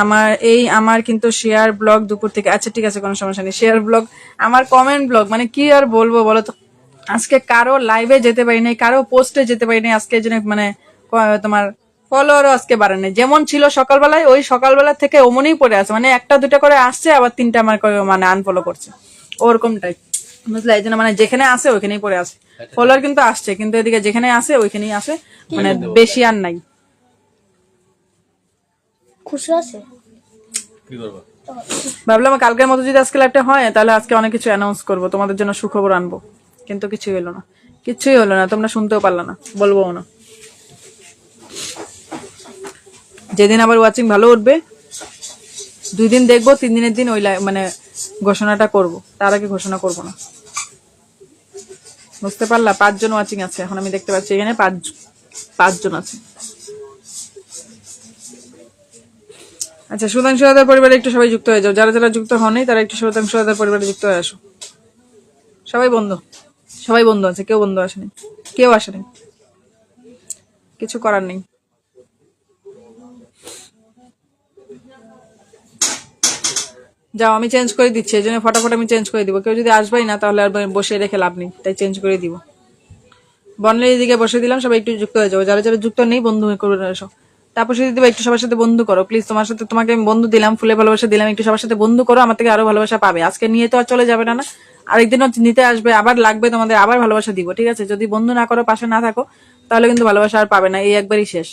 আমার কিন্তু শেয়ার ব্লগ দুপুর থেকে। আচ্ছা ঠিক আছে, কোনো সমস্যা নেই। শেয়ার ব্লগ আমার কমেন্ট ব্লগ, মানে কি আর বলবো বলো তো। আজকে কারো লাইভে যেতে পারি নাই, কারো পোস্টে যেতে পারি নাই আজকে, জন্য মানে তোমার ফলোয়ারও আজকে বাড়ে নাই। যেমন ছিল সকালবেলায়, ওই সকালবেলা থেকে অমনই পড়ে আছে, মানে একটা দুটা করে আসছে আবার 3টা আমার মানে আনফলো করছে, ওরকম টাইপ, বুঝলে। এই জন্য মানে যেখানে আসে ওইখানেই পড়ে আছে। ফলোয়ার কিন্তু আসছে, কিন্তু এদিকে যেখানে আসে ওইখানেই আসে, মানে বেশি আর নাই। খুশি আছে কি করবো? ভাবলাম কালকের মতো যদি আজকে লাইভটা হয় তাহলে আজকে অনেক কিছু অ্যানাউন্স করবো, তোমাদের জন্য সুখবর আনবো, কিন্তু কিছুই হলো না, কিছুই হলো না। তোমরা শুনতেও পারলা না, বলবো না। যেদিন আবার ওয়াচিং ভালো উঠবে, 2 দিন দেখবো, 3 দিনের দিন ওই মানে ঘোষণাটা করব, তার আগে ঘোষণা করব না, বুঝতে পারলা। 5 জন ওয়াচিং আছে এখন, আমি দেখতে পাচ্ছি এখানে 5 জন আছে। আচ্ছা সুধাংশু দাদার পরিবারে একটু সবাই যুক্ত হয়ে যাও, যারা যারা যুক্ত হননি তারা একটু সুধাংশু দাদার পরিবারে যুক্ত হয়ে আসো। সবাই বন্ধু আছে, কেউ বন্ধু আসেনি, কেউ আসেনি, কিছু করার নেই। যাও আমি চেঞ্জ করে দিচ্ছি, এই জন্য ফটাফট আমি চেঞ্জ করে দিব। কেউ যদি আসবেই না তাহলে আর বসে রেখে লাভ নেই, তাই চেঞ্জ করে দিব। বর্ণালী দিকে বসে দিলাম, সবাই একটু যুক্ত হয়ে যাও, যারা যারা যুক্ত নেই বন্ধু করে এসো। তারপর যদি দিবা একটু সবার সাথে বন্ধু করো প্লিজ, তোমাকে আমি বন্ধু দিলাম, ফুলে ভালোবাসা দিলাম, একটু সবার সাথে বন্ধু করো, আমার থেকে আরো ভালোবাসা পাবে। আজকে নিয়ে তো আর চলে যাবে না, আরেকদিনও নিতে আসবে, আবার লাগবে তোমাদের, আবার ভালোবাসা দিব, ঠিক আছে। যদি বন্ধু না করো, পাশে না থাকো, তাহলে কিন্তু ভালোবাসা আর পাবে না, এই একবারই শেষ।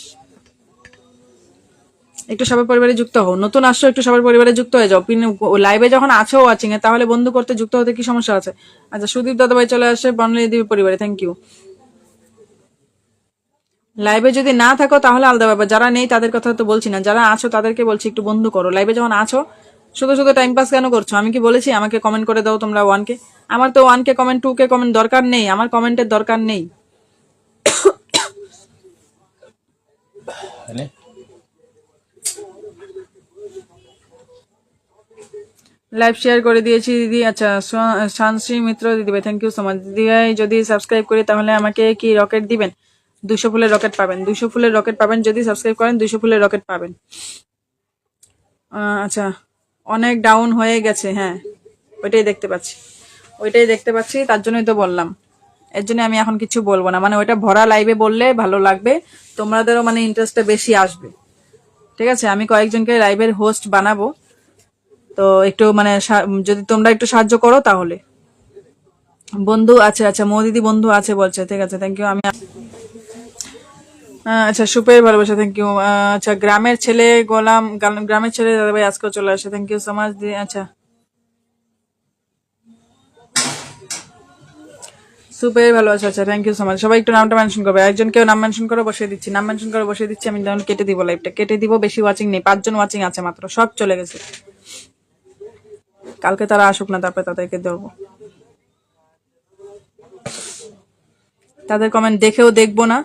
একটু সবার পরিবারে যুক্ত হও, নতুন আসছো একটু সবার পরিবারে যুক্ত হয়ে যাও। লাইভে যখন আছো ওয়াচিং এ, তাহলে বন্ধু করতে যুক্ত হতে কি সমস্যা আছে? আচ্ছা সুদীপ দাদাভাই চলে আসে বর্ণালী দেবী পরিবারে, থ্যাংক ইউ। লাইভে যদি না থাকো তাহলে আলাদা ব্যাপার, যারা নেই তাদের কথা তো বলছি না, যারা আছো তাদেরকে বলছি একটু বন্ধু করো। লাইভে যখন আছো শুধু শুধু টাইম পাস কেন করছো? আমি কি বলেছি আমাকে কমেন্ট করে দাও তোমরা 1K? আমার তো 1K কমেন্ট 2K কমেন্ট দরকার নেই, আমার কমেন্টের দরকার নেই। লাইভ শেয়ার করে দিয়েছি দিদি। আচ্ছা শানশ্রী মিত্র দিদিভাই, থ্যাংক ইউ সো মাচ। দিদিভাই যদি সাবস্ক্রাইব করি তাহলে আমাকে কি রকেট দিবেন? 200 ফুলের রকেট পাবেন, 200 ফুলের রকেট পাবেন যদি সাবস্ক্রাইব করেন, 200 ফুলের রকেট পাবেন। আচ্ছা অনেক ডাউন হয়ে গেছে, হ্যাঁ ওইটাই দেখতে পাচ্ছি, তার জন্যই তো বললাম। এর জন্য আমি এখন কিছু বলবো না, মানে ওইটা ভরা লাইভে বললে ভালো লাগবে, তোমাদেরও মানে ইন্টারেস্টটা বেশি আসবে, ঠিক আছে। আমি কয়েকজনকে লাইভের হোস্ট বানাবো, তো একটু মানে যদি তোমরা একটু সাহায্য করো তাহলে, বন্ধু আছে, আচ্ছা দিদি বন্ধু আছে বলছে, ঠিক আছে থ্যাংক ইউ। আমি আচ্ছা সুপের ভালোবাসা, থ্যাংক ইউ। আচ্ছা গ্রামের ছেলে গোলাম, গ্রামের ছেলে দাদাভাই আজকেও চলে আসে, থ্যাংক ইউ সো মাচ। আচ্ছা সুপের ভালোবাসা, আচ্ছা থ্যাংক ইউ সো মাচ। সবাই একটু নামটা মেনশন করবে, একজন কেউ নাম মেনশন করে বসিয়ে দিচ্ছি, নাম মেনশন করে বসিয়ে দিচ্ছি। আমি যেমন কেটে দিব, লাইভটা কেটে দিব, বেশি ওয়াচিং নেই, 5 জন ওয়াচিং আছে মাত্র, সব চলে গেছে। কালকে তারা আসুক না, তারপরে তাদেরকে ধরবো। তাদের কমেন্ট দেখেও দেখবো না,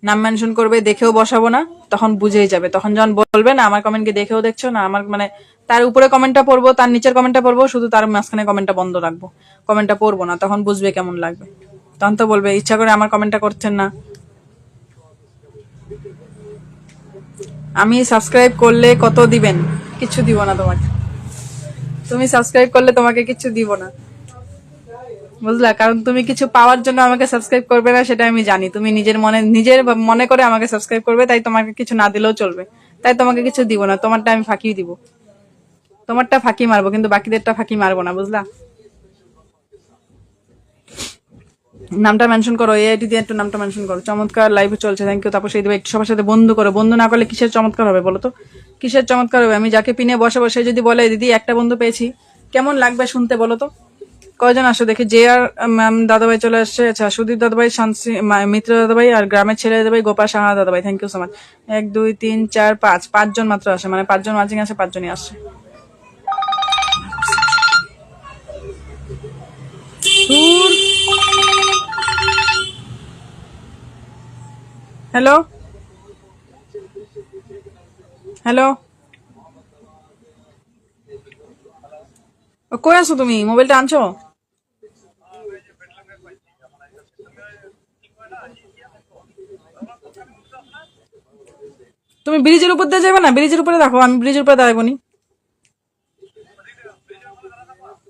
নাম মেনশন করবে দেখেও বসাবো না, তখন বুঝেই যাবে। তখন যখন বলবে না আমার কমেন্টকে দেখেও দেখছো না, আমার মানে তার উপরে কমেন্টটা পড়বো, তার নিচের কমেন্টটা পড়বো, শুধু তার মাঝখানে কমেন্টটা বন্ধ রাখবো, কমেন্টটা পড়বো না, তখন বুঝবে কেমন লাগবে। তখন তো বলবে ইচ্ছা করে আমার কমেন্টটা করছেন না। আমি সাবস্ক্রাইব করলে কত দিবেন? কিছু দিব না তোমাকে, তুমি সাবস্ক্রাইব করলে তোমাকে কিছু দিব না, বুঝলা? কারণ তুমি কিছু পাওয়ার জন্য আমাকে সাবস্ক্রাইব করবে না, সেটা আমি জানি। তুমি নিজের মনে করে আমাকে সাবস্ক্রাইব করবে, তাই তোমাকে কিছু না দিলেও চলবে, তাই তোমাকে কিছু দিব না। তোমারটা আমি ফাঁকি দিব, তোমারটা ফাঁকি মারবো, কিন্তু বাকিদেরটা ফাঁকি মারবো না, বুঝলা? নামটা মেনশন করো, এআইডি দিয়ে একটু নামটা মেনশন করো। চমৎকার লাইভ চলছে, থ্যাংক ইউ। তারপর সেই দেবে একটু সবার সাথে বন্ধু করো, বন্ধু না করলে কিসের চমৎকার হবে বলো তো? কিসের চমৎকার হবে? আমি যাকে পিনে বসে বসে যদি বলে দিদি একটা বন্ধু পেয়েছি, কেমন লাগবে শুনতে বলো তো? কয়জন আসো দেখি। জে আর ম্যাম দাদাভাই চলে আসছে, আচ্ছা সুদীপ দাদাভাই, শান্তি মিত্র দাদাভাই, আর গ্রামের ছেলে দাদাভাই, গোপাল সাহা দাদাভাই, থ্যাংক ইউ সো মাচ। 1 2 3 4 5 5জন মাত্র আসে, মানে 5জন ওয়াচিং আছে, 5জনই আসছে। হ্যালো হ্যালো, কই আছো তুমি? মোবাইলটা আনছো? তুমি ব্রিজের উপর দিয়ে যাবে না? ব্রিজের উপরে দেখো, আমি ব্রিজের উপরে দাঁড়াবো নি।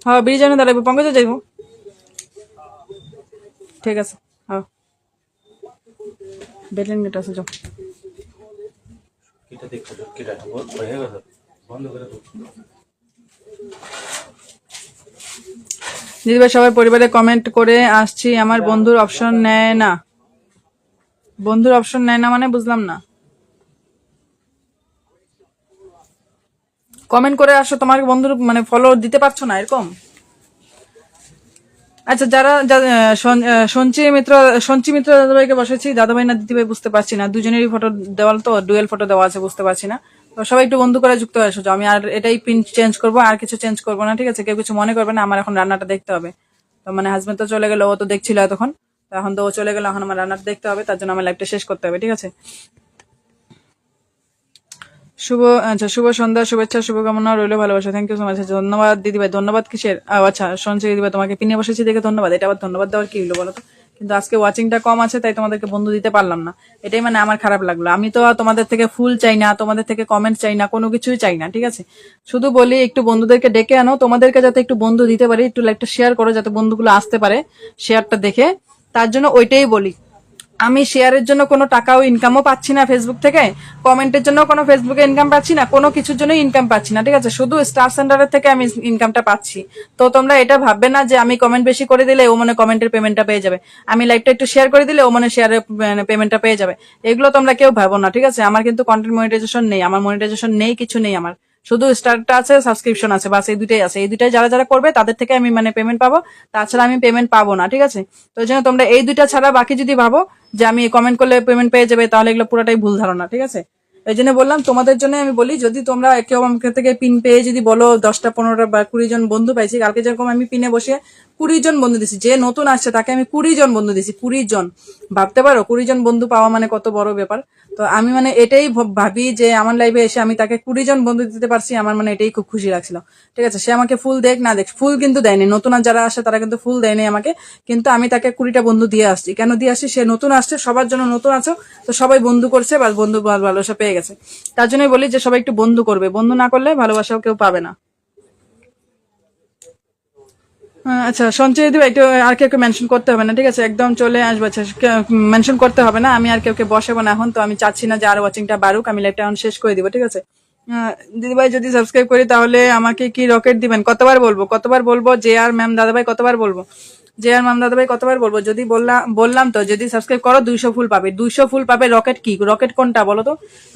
হ্যাঁ ব্রিজের উপরে দাঁড়াবো, পঙ্কজে যাইবো, ঠিক আছে। হ্যাঁ বেটলেন গেট আছে, যাও। কিটা দেখছো, কিটা হয়ে গেছে, বন্ধ করে দাও। দিদিভাই সবাই পরিবারে কমেন্ট করে আসছি, আমার বন্ধুর অপশন নেয় না। বন্ধুর অপশন নেয় না মানে বুঝলাম না। কমেন্ট করে আসো, তোমার বন্ধুর মানে ফলো দিতে পারছো না এরকম? আচ্ছা যারা সঞ্চি মিত্র দাদাভাইকে বসেছি, দাদাভাই না দিদিভাই বুঝতে পারছি না, দুজনেরই ফটো দেওয়া, তো ডুয়েল ফটো দেওয়া আছে, বুঝতে পারছি না। তো সবাই একটু বন্ধু করে যুক্ত হয়ে আসো। আমি আর এটাই পিন চেঞ্জ করবো, আর কিছু চেঞ্জ করবো না, ঠিক আছে? কেউ কিছু মনে করবে না, আমার এখন রান্নাটা দেখতে হবে। তো মানে হাজবেন্ড তো চলে গেল, ও তো দেখছিল এতক্ষণ, তো এখন তো ও চলে গেল, এখন আমার রান্নাটা দেখতে হবে, তার জন্য আমার লাইফটা শেষ করতে হবে, ঠিক আছে? শুভ সন্ধ্যা, শুভেচ্ছা, শুভকামনা রইলো, ভালোবাসা, থ্যাংক ইউ সো মাচ। ধন্যবাদ দিদিভাই। ধন্যবাদ কিসের? আচ্ছা শুনছি দিদিভাই, তোমাকে পিনে বসেছি দেখে ধন্যবাদ। এটা আবার ধন্যবাদ দেওয়ার কি হলো বলো তো? কিন্তু আজকে ওয়াচিংটা কম আছে, তাই তোমাদেরকে বন্ধু দিতে পারলাম না, এটাই মানে আমার খারাপ লাগলো। আমি তো তোমাদের থেকে ফুল চাই না, তোমাদের থেকে কমেন্ট চাই না, কোনো কিছুই চাই না, ঠিক আছে? শুধু বলি একটু বন্ধুদেরকে ডেকে আনো, তোমাদেরকে যাতে একটু বন্ধু দিতে পারি, একটু লাইকটা শেয়ার করো, যাতে বন্ধুগুলো আসতে পারে শেয়ারটা দেখে, তার জন্য ওইটাই বলি। আমি শেয়ারের জন্য কোনো টাকাও ইনকামও পাচ্ছি না ফেসবুক থেকে, কমেন্টের জন্য কোনো ফেসবুকে ইনকাম পাচ্ছি না, কোনো কিছুর জন্য ইনকাম পাচ্ছি না, ঠিক আছে? শুধু স্টার সেন্টারের থেকে আমি ইনকামটা পাচ্ছি। তো তোমরা এটা ভাববে না যে আমি কমেন্ট বেশি করে দিলে ও মনে কমেন্টের পেমেন্টটা পেয়ে যাবে, আমি লাইকটা একটু শেয়ার করে দিলে ও মনে শেয়ারের পেমেন্টটা পেয়ে যাবে। এগুলো তোমরা কেউ ভাবো না, ঠিক আছে? আমার কিন্তু কন্টেন্ট মনিটাইজেশন নেই, আমার মনিটাইজেশন নেই, কিছু নেই আমার, শুধু স্টারটা আছে, সাবস্ক্রিপশন আছে, বাস এই দুটাই আছে। এই দুটাই যারা যারা করবে তাদের থেকে আমি মানে পেমেন্ট পাবো, তাছাড়া আমি পেমেন্ট পাবো না, ঠিক আছে? তো এই জন্য তোমরা এই দুইটা ছাড়া বাকি যদি ভাবো যে আমি কমেন্ট করলে পেমেন্ট পেয়ে যাবে, তাহলে এগুলো পুরোটাই ভুল ধারণা, ঠিক আছে? এই জন্য বললাম, তোমাদের জন্য আমি বলি, যদি তোমরা কেউ আমাকে থেকে পিন পেয়ে যদি বলো 10টা 15টা বা 20 জন বন্ধু পাইছি, কালকে যেরকম আমি পিনে বসে 20 জন বন্ধু দিছি, যে নতুন আসছে তাকে আমি 20 জন বন্ধু দিছি, 20 জন। ভাবতে পারো 20 জন বন্ধু পাওয়া মানে কত বড় ব্যাপার। তো আমি মানে এটাই ভাবি যে আমার লাইভে এসে আমি তাকে 20 জন বন্ধু দিতে পারছি, আমার মানে এটাই খুব খুশি লাগছিল, ঠিক আছে? সে আমাকে ফুল দেখ না দেখ, ফুল কিন্তু দেয়নি, নতুন যারা আসে তারা কিন্তু ফুল দেয়নি আমাকে, কিন্তু আমি তাকে 20টা বন্ধু দিয়ে আসছি। কেন দিয়ে আসছি? সে নতুন আসছে, সবার জন্য নতুন আছো, তো সবাই বন্ধু করছে, বা বন্ধু ভালোবাসা পেয়ে গেছে। তার জন্যই বলি যে সবাই একটু বন্ধু করবে, বন্ধু না করলে ভালোবাসাও কেউ পাবে না। আচ্ছা সঞ্চয় দিবে একটু, আর কেউ মেনশন করতে হবে না, ঠিক আছে? একদম চলে আসবো, আচ্ছা মেনশন করতে হবে না, আমি আর কেউ বসাবো না এখন। তো আমি চাচ্ছি না যে আর ওয়াচিংটা বাড়ুক, আমি লাইভটা এখন শেষ করে দিব, ঠিক আছে? দিদিভাই যদি সাবস্ক্রাইব করি তাহলে আমাকে কি রকেট দিবেন? কতবার বলবো জে আর ম্যাম দাদাভাই কতবার বলবো? জে আর ম্যাম দাদাভাই কতবার বলবো? যদি বললাম তো, যদি সাবস্ক্রাইব করো 200 ফুল পাবে। 200 ফুল পাবে। রকেট কি? রকেট কোনটা বলো তো?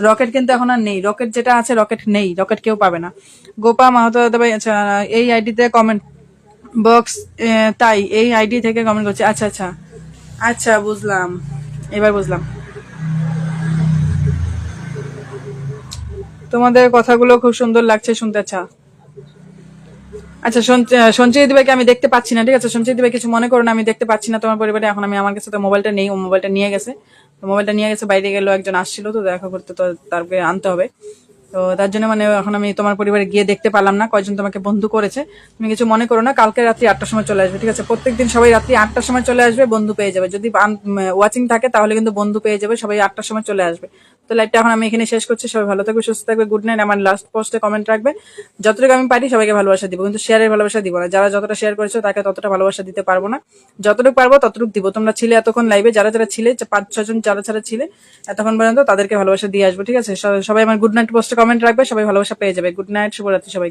রকেট কিন্তু এখন আর নেই। রকেট যেটা আছে রকেট নেই। রকেট কেউ পাবে না। গোপা মাহাতো দাদাভাই, আচ্ছা এই আইডিতে কমেন্ট বক্স, তাই এই আইডি থেকে কমেন্ট করছে। আচ্ছা আচ্ছা আচ্ছা, বুঝলাম, এবার বুঝলাম। তোমাদের কথাগুলো খুব সুন্দর লাগছে শুনতে। আচ্ছা আচ্ছা, সঞ্চয় দিদিভাইকে আমি দেখতে পাচ্ছি না, ঠিক আছে? সঞ্চয় দিদিভাই কিছু মনে করো না, আমি দেখতে পাচ্ছি না তোমার পরিবারে। এখন আমি, আমার কাছে তো মোবাইলটা নেই, ও মোবাইলটা নিয়ে গেছে। তো মোবাইলটা নিয়ে গেছে, বাইরে গেল, একজন আসছিল তো দেখা করতে, তো তারপরে আনতে হবে। তো তার জন্য মানে এখন আমি তোমার পরিবারে গিয়ে দেখতে পারলাম না কয়জন তোমাকে বন্ধু করেছে। তুমি কিছু মনে করো না, কালকে রাত্রি 8টার সময় চলে আসবে, ঠিক আছে? প্রত্যেকদিন সবাই রাত্রি 8টার সময় চলে আসবে, বন্ধু পেয়ে যাবে। যদি ওয়াচিং থাকে তাহলে কিন্তু বন্ধু পেয়ে যাবে, সবাই 8টার সময় চলে আসবে। তো লাইভটা এখন আমি এখানে শেষ করছি। সবাই ভালো থাকবে, সুস্থ থাকবে, গুড নাইট। আমার লাস্ট পোস্টে কমেন্ট রাখবে। যতটুকু আমি পারি সবাইকে ভালোবাসা দিব, কিন্তু শেয়ারের ভালোবাসা দিব না। যারা যতটা শেয়ার করেছো তাকে ততটা ভালোবাসা দিতে পারবো না। যতটুকু পারবো ততটুকু দিব। তোমরা ছিলে এতক্ষণ লাইভে, যারা যারা ছিলে, 5-6 জন যারা যারা ছিলে এতক্ষণ পর্যন্ত, তাদেরকে ভালোবাসা দিয়ে আসবো, ঠিক আছে? সবাই আমার গুড নাইট পোস্টে কমেন্ট রাখবে, সবাই ভালোবাসা পেয়ে যাবে। গুড নাইট, শুভরাত্রি সবাই।